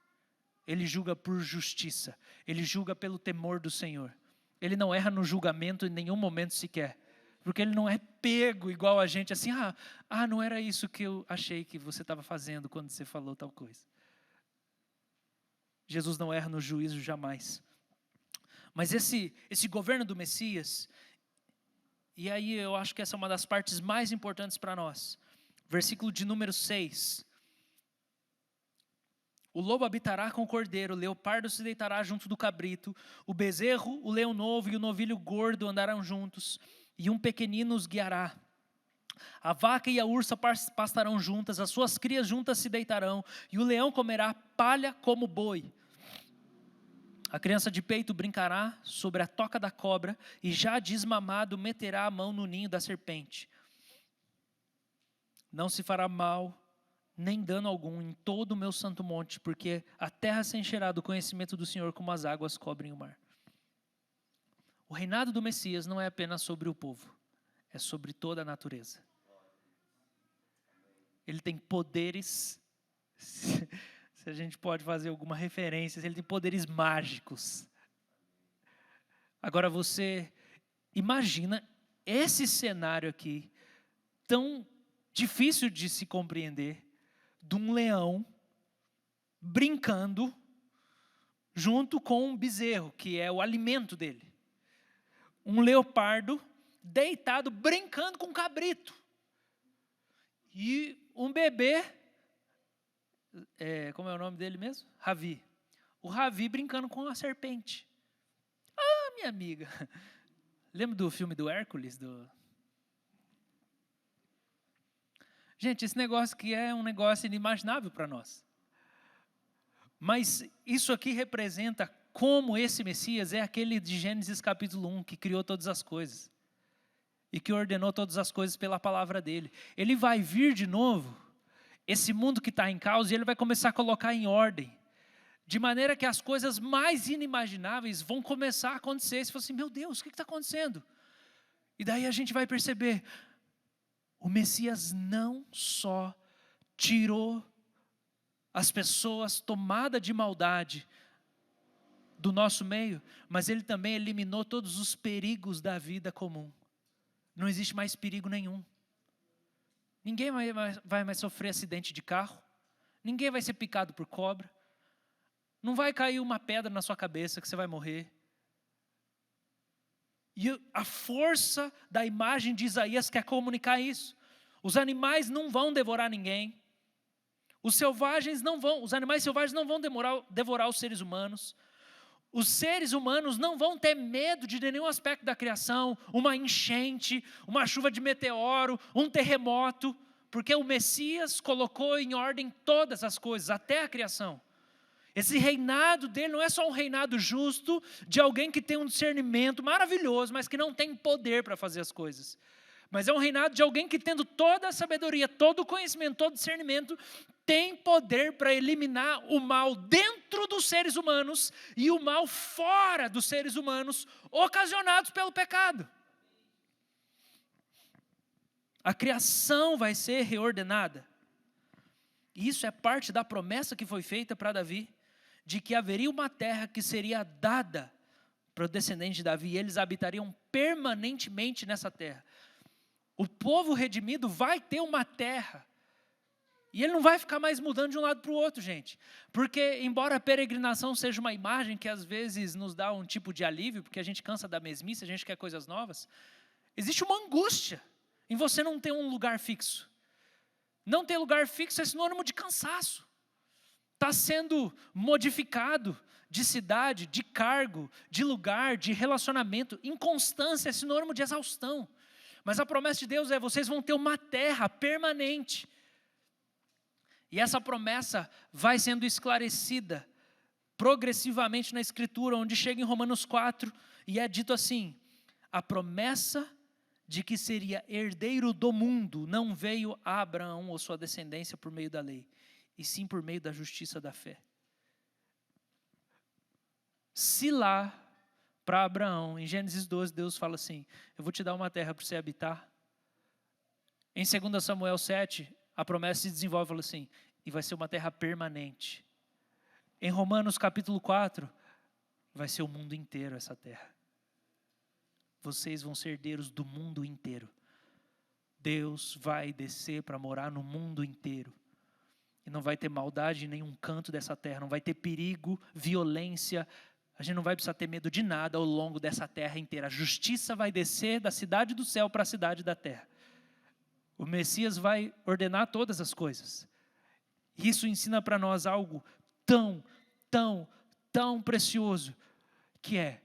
Ele julga por justiça. Ele julga pelo temor do Senhor. Ele não erra no julgamento em nenhum momento sequer. Porque ele não é pego igual a gente, assim, não era isso que eu achei que você estava fazendo quando você falou tal coisa. Jesus não erra no juízo jamais. Mas esse governo do Messias, e aí eu acho que essa é uma das partes mais importantes para nós. Versículo de número 6. O lobo habitará com o cordeiro, o leopardo se deitará junto do cabrito, o bezerro, o leão novo e o novilho gordo andarão juntos, e um pequenino os guiará. A vaca e a ursa pastarão juntas, as suas crias juntas se deitarão, e o leão comerá palha como boi. A criança de peito brincará sobre a toca da cobra, e já desmamado meterá a mão no ninho da serpente. Não se fará mal nem dano algum em todo o meu santo monte, porque a terra se encherá do conhecimento do Senhor como as águas cobrem o mar. O reinado do Messias não é apenas sobre o povo, é sobre toda a natureza. Ele tem poderes, se a gente pode fazer alguma referência, ele tem poderes mágicos. Agora você imagina esse cenário aqui, tão difícil de se compreender, de um leão brincando junto com um bezerro, que é o alimento dele. Um leopardo deitado brincando com um cabrito. E um bebê, como é o nome dele mesmo? Ravi. O Ravi brincando com a serpente. Ah, minha amiga. Lembra do filme do Hércules? Gente, esse negócio aqui é um negócio inimaginável para nós. Mas isso aqui representa como esse Messias é aquele de Gênesis capítulo 1, que criou todas as coisas. E que ordenou todas as coisas pela palavra dele. Ele vai vir de novo, esse mundo que está em caos, e ele vai começar a colocar em ordem. De maneira que as coisas mais inimagináveis vão começar a acontecer. Você fala assim, meu Deus, o que está acontecendo? E daí a gente vai perceber, o Messias não só tirou as pessoas tomadas de maldade do nosso meio, mas ele também eliminou todos os perigos da vida comum. Não existe mais perigo nenhum. Ninguém vai mais sofrer acidente de carro. Ninguém vai ser picado por cobra. Não vai cair uma pedra na sua cabeça que você vai morrer. E a força da imagem de Isaías quer comunicar isso. Os animais não vão devorar ninguém. Os animais selvagens não vão devorar os seres humanos. Os seres humanos não vão ter medo de nenhum aspecto da criação, uma enchente, uma chuva de meteoro, um terremoto, porque o Messias colocou em ordem todas as coisas, até a criação. Esse reinado dele não é só um reinado justo de alguém que tem um discernimento maravilhoso, mas que não tem poder para fazer as coisas. Mas é um reinado de alguém que, tendo toda a sabedoria, todo o conhecimento, todo o discernimento, tem poder para eliminar o mal dentro dos seres humanos e o mal fora dos seres humanos, ocasionados pelo pecado. A criação vai ser reordenada. E isso é parte da promessa que foi feita para Davi, de que haveria uma terra que seria dada para o descendente de Davi, e eles habitariam permanentemente nessa terra. O povo redimido vai ter uma terra. E ele não vai ficar mais mudando de um lado para o outro, gente. Porque, embora a peregrinação seja uma imagem que às vezes nos dá um tipo de alívio, porque a gente cansa da mesmice, a gente quer coisas novas, existe uma angústia em você não ter um lugar fixo. Não ter lugar fixo é sinônimo de cansaço. Está sendo modificado de cidade, de cargo, de lugar, de relacionamento. Inconstância é sinônimo de exaustão. Mas a promessa de Deus é: vocês vão ter uma terra permanente. E essa promessa vai sendo esclarecida progressivamente na Escritura, onde chega em Romanos 4, e é dito assim: a promessa de que seria herdeiro do mundo não veio a Abraão ou sua descendência por meio da lei, e sim por meio da justiça da fé. Se lá, para Abraão, em Gênesis 12, Deus fala assim: eu vou te dar uma terra para você habitar. Em 2 Samuel 7, a promessa se desenvolve e fala assim: e vai ser uma terra permanente. Em Romanos capítulo 4, vai ser o mundo inteiro essa terra. Vocês vão ser herdeiros do mundo inteiro. Deus vai descer para morar no mundo inteiro. E não vai ter maldade em nenhum canto dessa terra, não vai ter perigo, violência. A gente não vai precisar ter medo de nada ao longo dessa terra inteira. A justiça vai descer da cidade do céu para a cidade da terra. O Messias vai ordenar todas as coisas. Isso ensina para nós algo tão precioso, que é: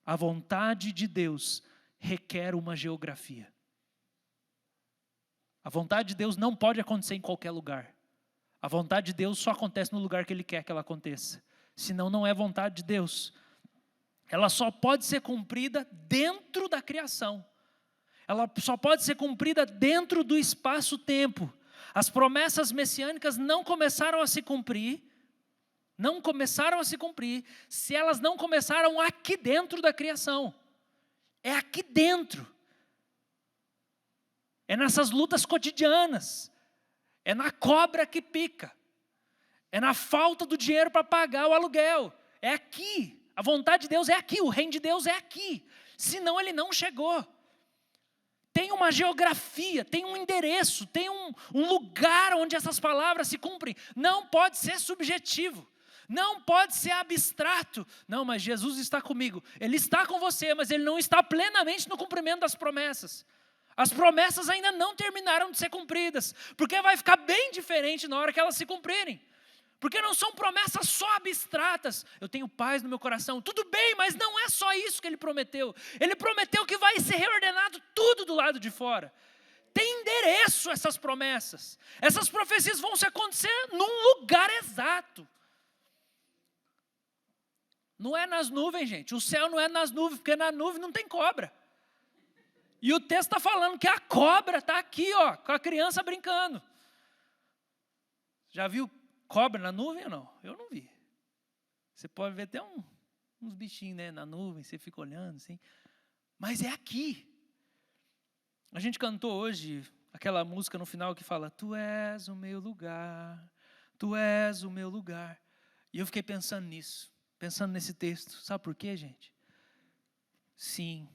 a vontade de Deus requer uma geografia. A vontade de Deus não pode acontecer em qualquer lugar. A vontade de Deus só acontece no lugar que Ele quer que ela aconteça. Senão não é vontade de Deus. Ela só pode ser cumprida dentro da criação. Ela só pode ser cumprida dentro do espaço-tempo. As promessas messiânicas não começaram a se cumprir, se elas não começaram aqui dentro da criação. É aqui dentro. É nessas lutas cotidianas. É na cobra que pica. É na falta do dinheiro para pagar o aluguel. É aqui. A vontade de Deus é aqui. O reino de Deus é aqui. Senão ele não chegou. Tem uma geografia, tem um endereço, tem um lugar onde essas palavras se cumprem. Não pode ser subjetivo. Não pode ser abstrato. Não, mas Jesus está comigo. Ele está com você, mas ele não está plenamente no cumprimento das promessas. As promessas ainda não terminaram de ser cumpridas, porque vai ficar bem diferente na hora que elas se cumprirem. Porque não são promessas só abstratas. Eu tenho paz no meu coração. Tudo bem, mas não é só isso que ele prometeu. Ele prometeu que vai ser reordenado tudo do lado de fora. Tem endereço essas promessas. Essas profecias vão se acontecer num lugar exato. Não é nas nuvens, gente. O céu não é nas nuvens, porque na nuvem não tem cobra. E o texto está falando que a cobra está aqui, ó, com a criança brincando. Já viu cobra na nuvem ou não? Eu não vi. Você pode ver até uns bichinhos, né, na nuvem, você fica olhando assim. Mas é aqui. A gente cantou hoje aquela música no final que fala: Tu és o meu lugar, Tu és o meu lugar. E eu fiquei pensando nisso, pensando nesse texto. Sabe por quê, gente? Sim,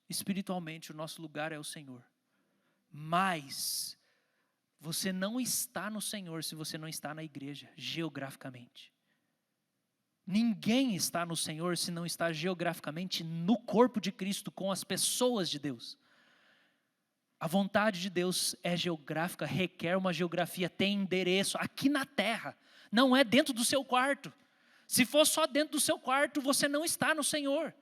espiritualmente o nosso lugar é o Senhor. Mas você não está no Senhor se você não está na igreja, geograficamente. Ninguém está no Senhor se não está geograficamente no corpo de Cristo, com as pessoas de Deus. A vontade de Deus é geográfica, requer uma geografia, tem endereço aqui na terra, não é dentro do seu quarto. Se for só dentro do seu quarto, você não está no Senhor.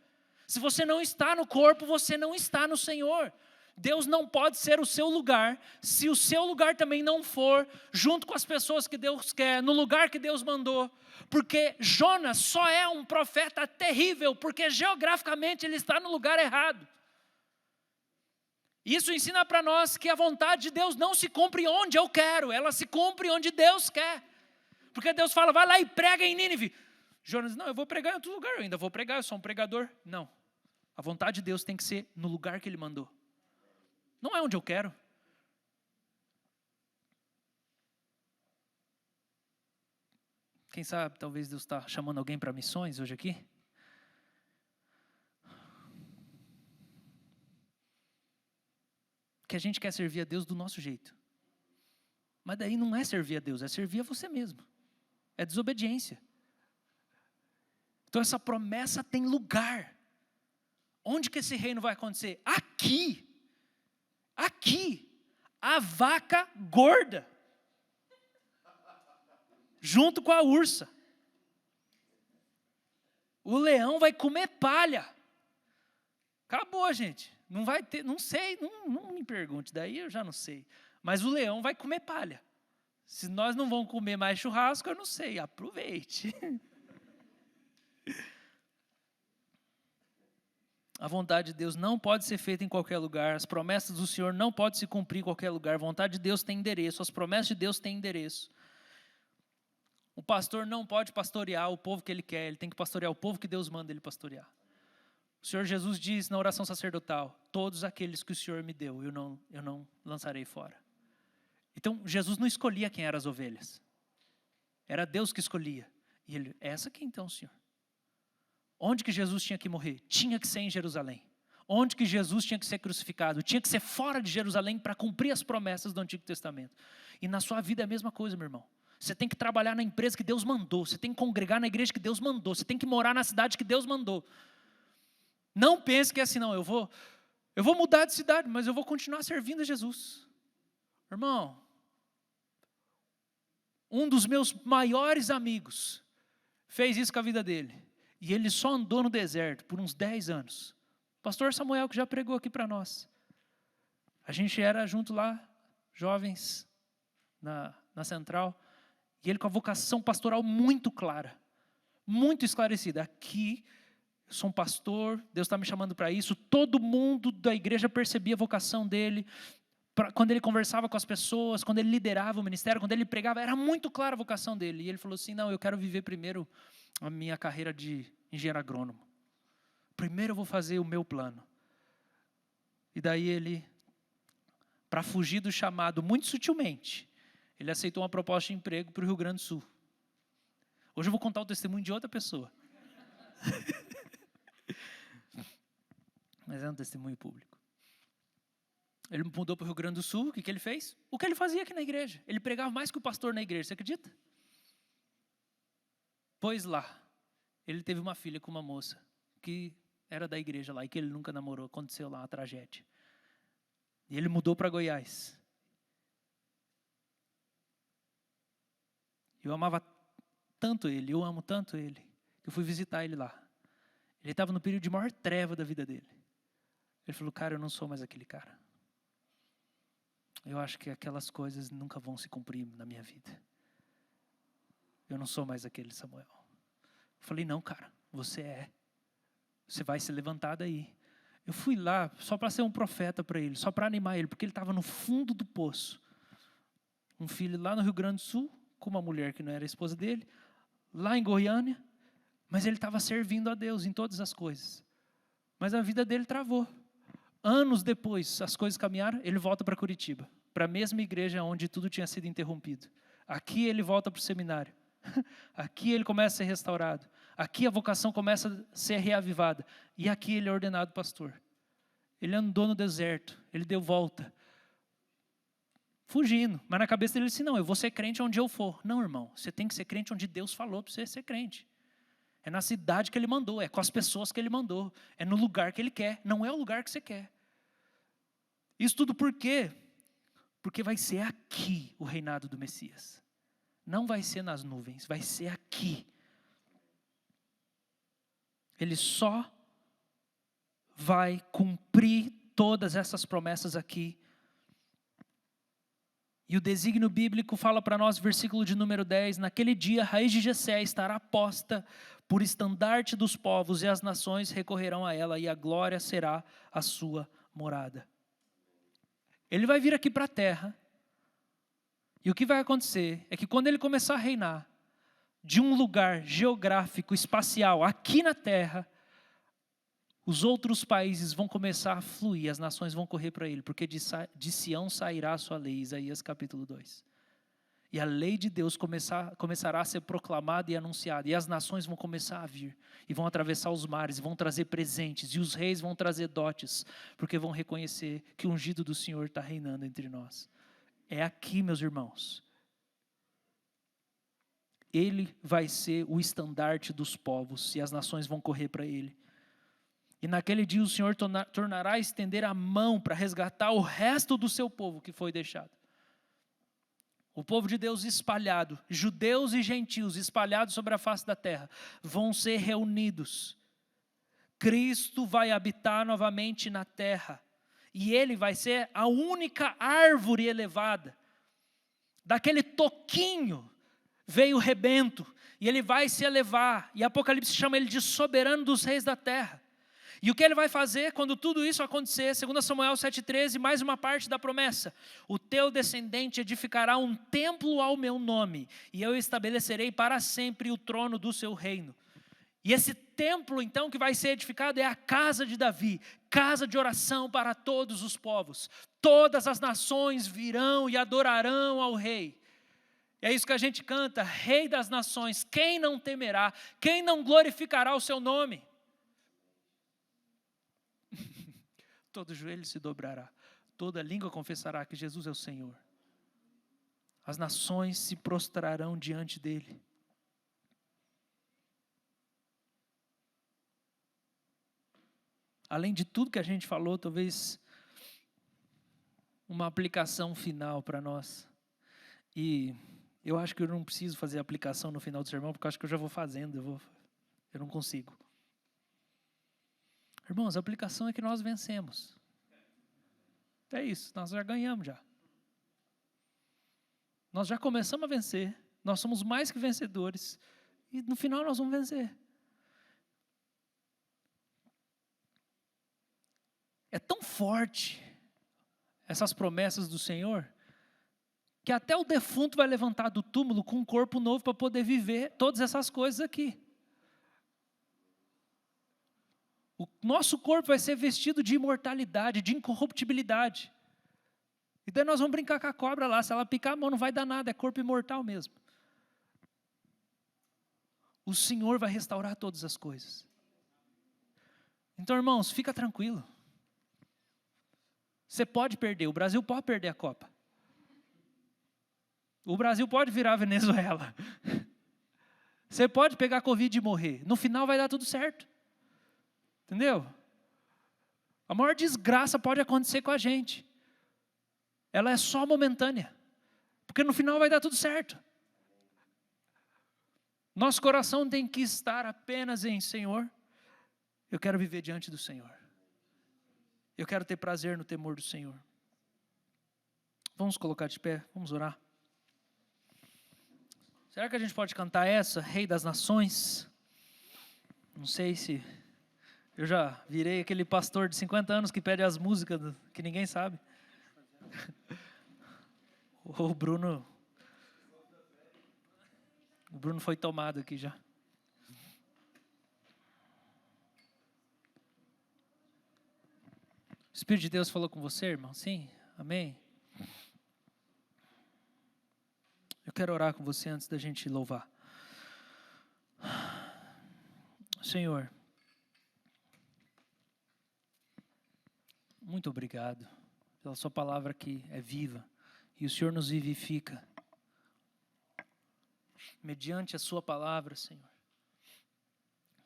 Se você não está no corpo, você não está no Senhor. Deus não pode ser o seu lugar, se o seu lugar também não for junto com as pessoas que Deus quer, no lugar que Deus mandou. Porque Jonas só é um profeta terrível, porque geograficamente ele está no lugar errado. Isso ensina para nós que a vontade de Deus não se cumpre onde eu quero, ela se cumpre onde Deus quer. Porque Deus fala: vai lá e prega em Nínive. Jonas: não, eu vou pregar em outro lugar, eu ainda vou pregar, eu sou um pregador. Não, a vontade de Deus tem que ser no lugar que Ele mandou. Não é onde eu quero. Quem sabe, talvez Deus está chamando alguém para missões hoje aqui? Que a gente quer servir a Deus do nosso jeito. Mas daí não é servir a Deus, é servir a você mesmo. É desobediência. Então essa promessa tem lugar. Onde que esse reino vai acontecer? Aqui. Aqui. A vaca gorda. Junto com a ursa. O leão vai comer palha. Acabou, gente. Não vai ter, não sei, não me pergunte, daí eu já não sei. Mas o leão vai comer palha. Se nós não vamos comer mais churrasco, eu não sei, aproveite. A vontade de Deus não pode ser feita em qualquer lugar. As promessas do Senhor não podem se cumprir em qualquer lugar. A vontade de Deus tem endereço. As promessas de Deus têm endereço. O pastor não pode pastorear o povo que ele quer. Ele tem que pastorear o povo que Deus manda ele pastorear. O Senhor Jesus diz na oração sacerdotal: todos aqueles que o Senhor me deu, eu não lançarei fora. Então, Jesus não escolhia quem eram as ovelhas. Era Deus que escolhia. E ele: essa aqui então, Senhor. Onde que Jesus tinha que morrer? Tinha que ser em Jerusalém. Onde que Jesus tinha que ser crucificado? Tinha que ser fora de Jerusalém para cumprir as promessas do Antigo Testamento. E na sua vida é a mesma coisa, meu irmão. Você tem que trabalhar na empresa que Deus mandou. Você tem que congregar na igreja que Deus mandou. Você tem que morar na cidade que Deus mandou. Não pense que é assim, não. Eu vou mudar de cidade, mas eu vou continuar servindo a Jesus. Irmão, um dos meus maiores amigos fez isso com a vida dele. E ele só andou no deserto por uns 10 anos. Pastor Samuel, que já pregou aqui para nós. A gente era junto lá, jovens, na central. E ele com a vocação pastoral muito clara. Muito esclarecida. Aqui, eu sou um pastor, Deus está me chamando para isso. Todo mundo da igreja percebia a vocação dele. quando ele conversava com as pessoas, quando ele liderava o ministério, quando ele pregava, era muito clara a vocação dele. E ele falou assim, não, eu quero viver primeiro a minha carreira de engenheiro agrônomo. Primeiro eu vou fazer o meu plano. E daí ele, para fugir do chamado, muito sutilmente, ele aceitou uma proposta de emprego para o Rio Grande do Sul. Hoje eu vou contar o testemunho de outra pessoa. Mas é um testemunho público. Ele mudou para o Rio Grande do Sul, o que ele fez? O que ele fazia aqui na igreja. Ele pregava mais que o pastor na igreja, você acredita? Pois lá, ele teve uma filha com uma moça que era da igreja lá e que ele nunca namorou. Aconteceu lá uma tragédia. E ele mudou para Goiás. Eu amava tanto ele, eu amo tanto ele, que eu fui visitar ele lá. Ele estava no período de maior treva da vida dele. Ele falou, cara, eu não sou mais aquele cara. Eu acho que aquelas coisas nunca vão se cumprir na minha vida. Eu não sou mais aquele Samuel. Eu falei, não, cara, você é. Você vai se levantar daí. Eu fui lá só para ser um profeta para ele, só para animar ele, porque ele estava no fundo do poço. Um filho lá no Rio Grande do Sul, com uma mulher que não era a esposa dele, lá em Goiânia, mas ele estava servindo a Deus em todas as coisas. Mas a vida dele travou. Anos depois, as coisas caminharam, ele volta para Curitiba, para a mesma igreja onde tudo tinha sido interrompido. Aqui ele volta para o seminário. Aqui ele começa a ser restaurado. Aqui a vocação começa a ser reavivada. E aqui ele é ordenado pastor. Ele andou no deserto, ele deu volta. Fugindo, mas na cabeça dele disse, não, eu vou ser crente onde eu for. Não, irmão, você tem que ser crente onde Deus falou para você ser crente. É na cidade que ele mandou, é com as pessoas que ele mandou, é no lugar que ele quer, não é o lugar que você quer. Isso tudo por quê? Porque vai ser aqui o reinado do Messias. Não vai ser nas nuvens, vai ser aqui. Ele só vai cumprir todas essas promessas aqui. E o desígnio bíblico fala para nós, versículo de número 10, naquele dia a raiz de Jessé estará posta por estandarte dos povos, e as nações recorrerão a ela, e a glória será a sua morada. Ele vai vir aqui para a terra, e o que vai acontecer é que quando ele começar a reinar, de um lugar geográfico, espacial, aqui na terra, os outros países vão começar a fluir, as nações vão correr para ele, porque de Sião sairá a sua lei, Isaías capítulo 2. E a lei de Deus começará a ser proclamada e anunciada, e as nações vão começar a vir, e vão atravessar os mares, e vão trazer presentes, e os reis vão trazer dotes, porque vão reconhecer que o ungido do Senhor está reinando entre nós. É aqui, meus irmãos. Ele vai ser o estandarte dos povos, e as nações vão correr para ele. E naquele dia o Senhor tornará a estender a mão para resgatar o resto do seu povo que foi deixado. O povo de Deus espalhado, judeus e gentios espalhados sobre a face da terra, vão ser reunidos. Cristo vai habitar novamente na terra. E ele vai ser a única árvore elevada. Daquele toquinho veio o rebento. E ele vai se elevar. E Apocalipse chama ele de soberano dos reis da terra. E o que ele vai fazer quando tudo isso acontecer? 2 Samuel 7,13, mais uma parte da promessa. O teu descendente edificará um templo ao meu nome, e eu estabelecerei para sempre o trono do seu reino. E esse templo, então, que vai ser edificado é a casa de Davi, casa de oração para todos os povos. Todas as nações virão e adorarão ao rei. E é isso que a gente canta, Rei das nações, quem não temerá, quem não glorificará o seu nome? Todo joelho se dobrará, toda língua confessará que Jesus é o Senhor. As nações se prostrarão diante dele. Além de tudo que a gente falou, talvez uma aplicação final para nós. E eu acho que eu não preciso fazer aplicação no final do sermão, porque eu acho que eu já vou fazendo, eu não consigo. Irmãos, a aplicação é que nós vencemos. É isso, nós já ganhamos já. Nós já começamos a vencer, nós somos mais que vencedores, e no final nós vamos vencer. É tão forte essas promessas do Senhor, que até o defunto vai levantar do túmulo com um corpo novo para poder viver todas essas coisas aqui. O nosso corpo vai ser vestido de imortalidade, de incorruptibilidade. E daí nós vamos brincar com a cobra lá, se ela picar a mão não vai dar nada, é corpo imortal mesmo. O Senhor vai restaurar todas as coisas. Então, irmãos, fica tranquilo. Você pode perder, o Brasil pode perder a Copa. O Brasil pode virar a Venezuela. Você pode pegar Covid e morrer. No final vai dar tudo certo. Entendeu? A maior desgraça pode acontecer com a gente. Ela é só momentânea. Porque no final vai dar tudo certo. Nosso coração tem que estar apenas em Senhor. Eu quero viver diante do Senhor. Eu quero ter prazer no temor do Senhor. Vamos colocar de pé, vamos orar. Será que a gente pode cantar essa, Rei das Nações? Não sei se... Eu já virei aquele pastor de 50 anos que pede as músicas que ninguém sabe. O Bruno foi tomado aqui já. O Espírito de Deus falou com você, irmão? Sim? Amém? Eu quero orar com você antes da gente louvar. Senhor, muito obrigado pela sua palavra que é viva e o Senhor nos vivifica. Mediante a sua palavra, Senhor,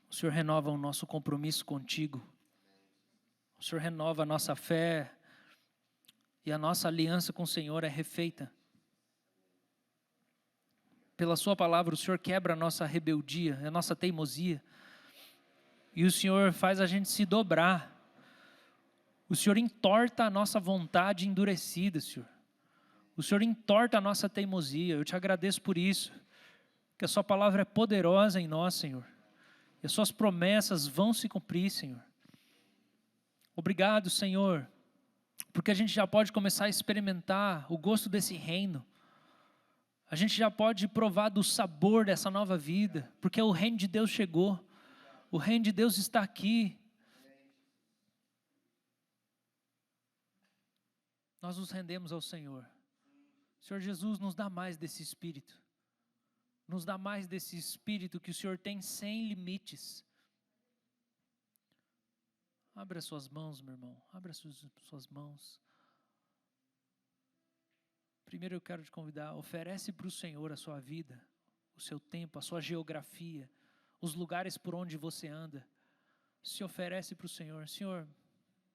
o Senhor renova o nosso compromisso contigo. O Senhor renova a nossa fé e a nossa aliança com o Senhor é refeita. Pela sua palavra, o Senhor quebra a nossa rebeldia, a nossa teimosia. E o Senhor faz a gente se dobrar. O Senhor entorta a nossa vontade endurecida, Senhor. O Senhor entorta a nossa teimosia. Eu te agradeço por isso. Que a sua palavra é poderosa em nós, Senhor. E as suas promessas vão se cumprir, Senhor. Obrigado, Senhor. Porque a gente já pode começar a experimentar o gosto desse reino. A gente já pode provar do sabor dessa nova vida. Porque o reino de Deus chegou. O reino de Deus está aqui. Nós nos rendemos ao Senhor. Senhor Jesus, nos dá mais desse Espírito. Nos dá mais desse Espírito que o Senhor tem sem limites. Abra as suas mãos, meu irmão. Abra as suas mãos. Primeiro eu quero te convidar, oferece para o Senhor a sua vida, o seu tempo, a sua geografia, os lugares por onde você anda. Se oferece para o Senhor. Senhor,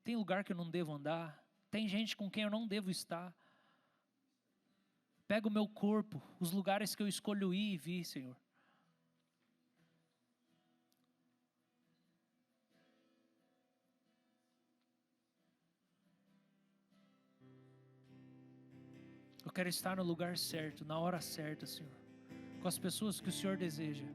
tem lugar que eu não devo andar? Tem gente com quem eu não devo estar? Pega o meu corpo, os lugares que eu escolho ir e vir, Senhor. Eu quero estar no lugar certo, na hora certa, Senhor. Com as pessoas que o Senhor deseja.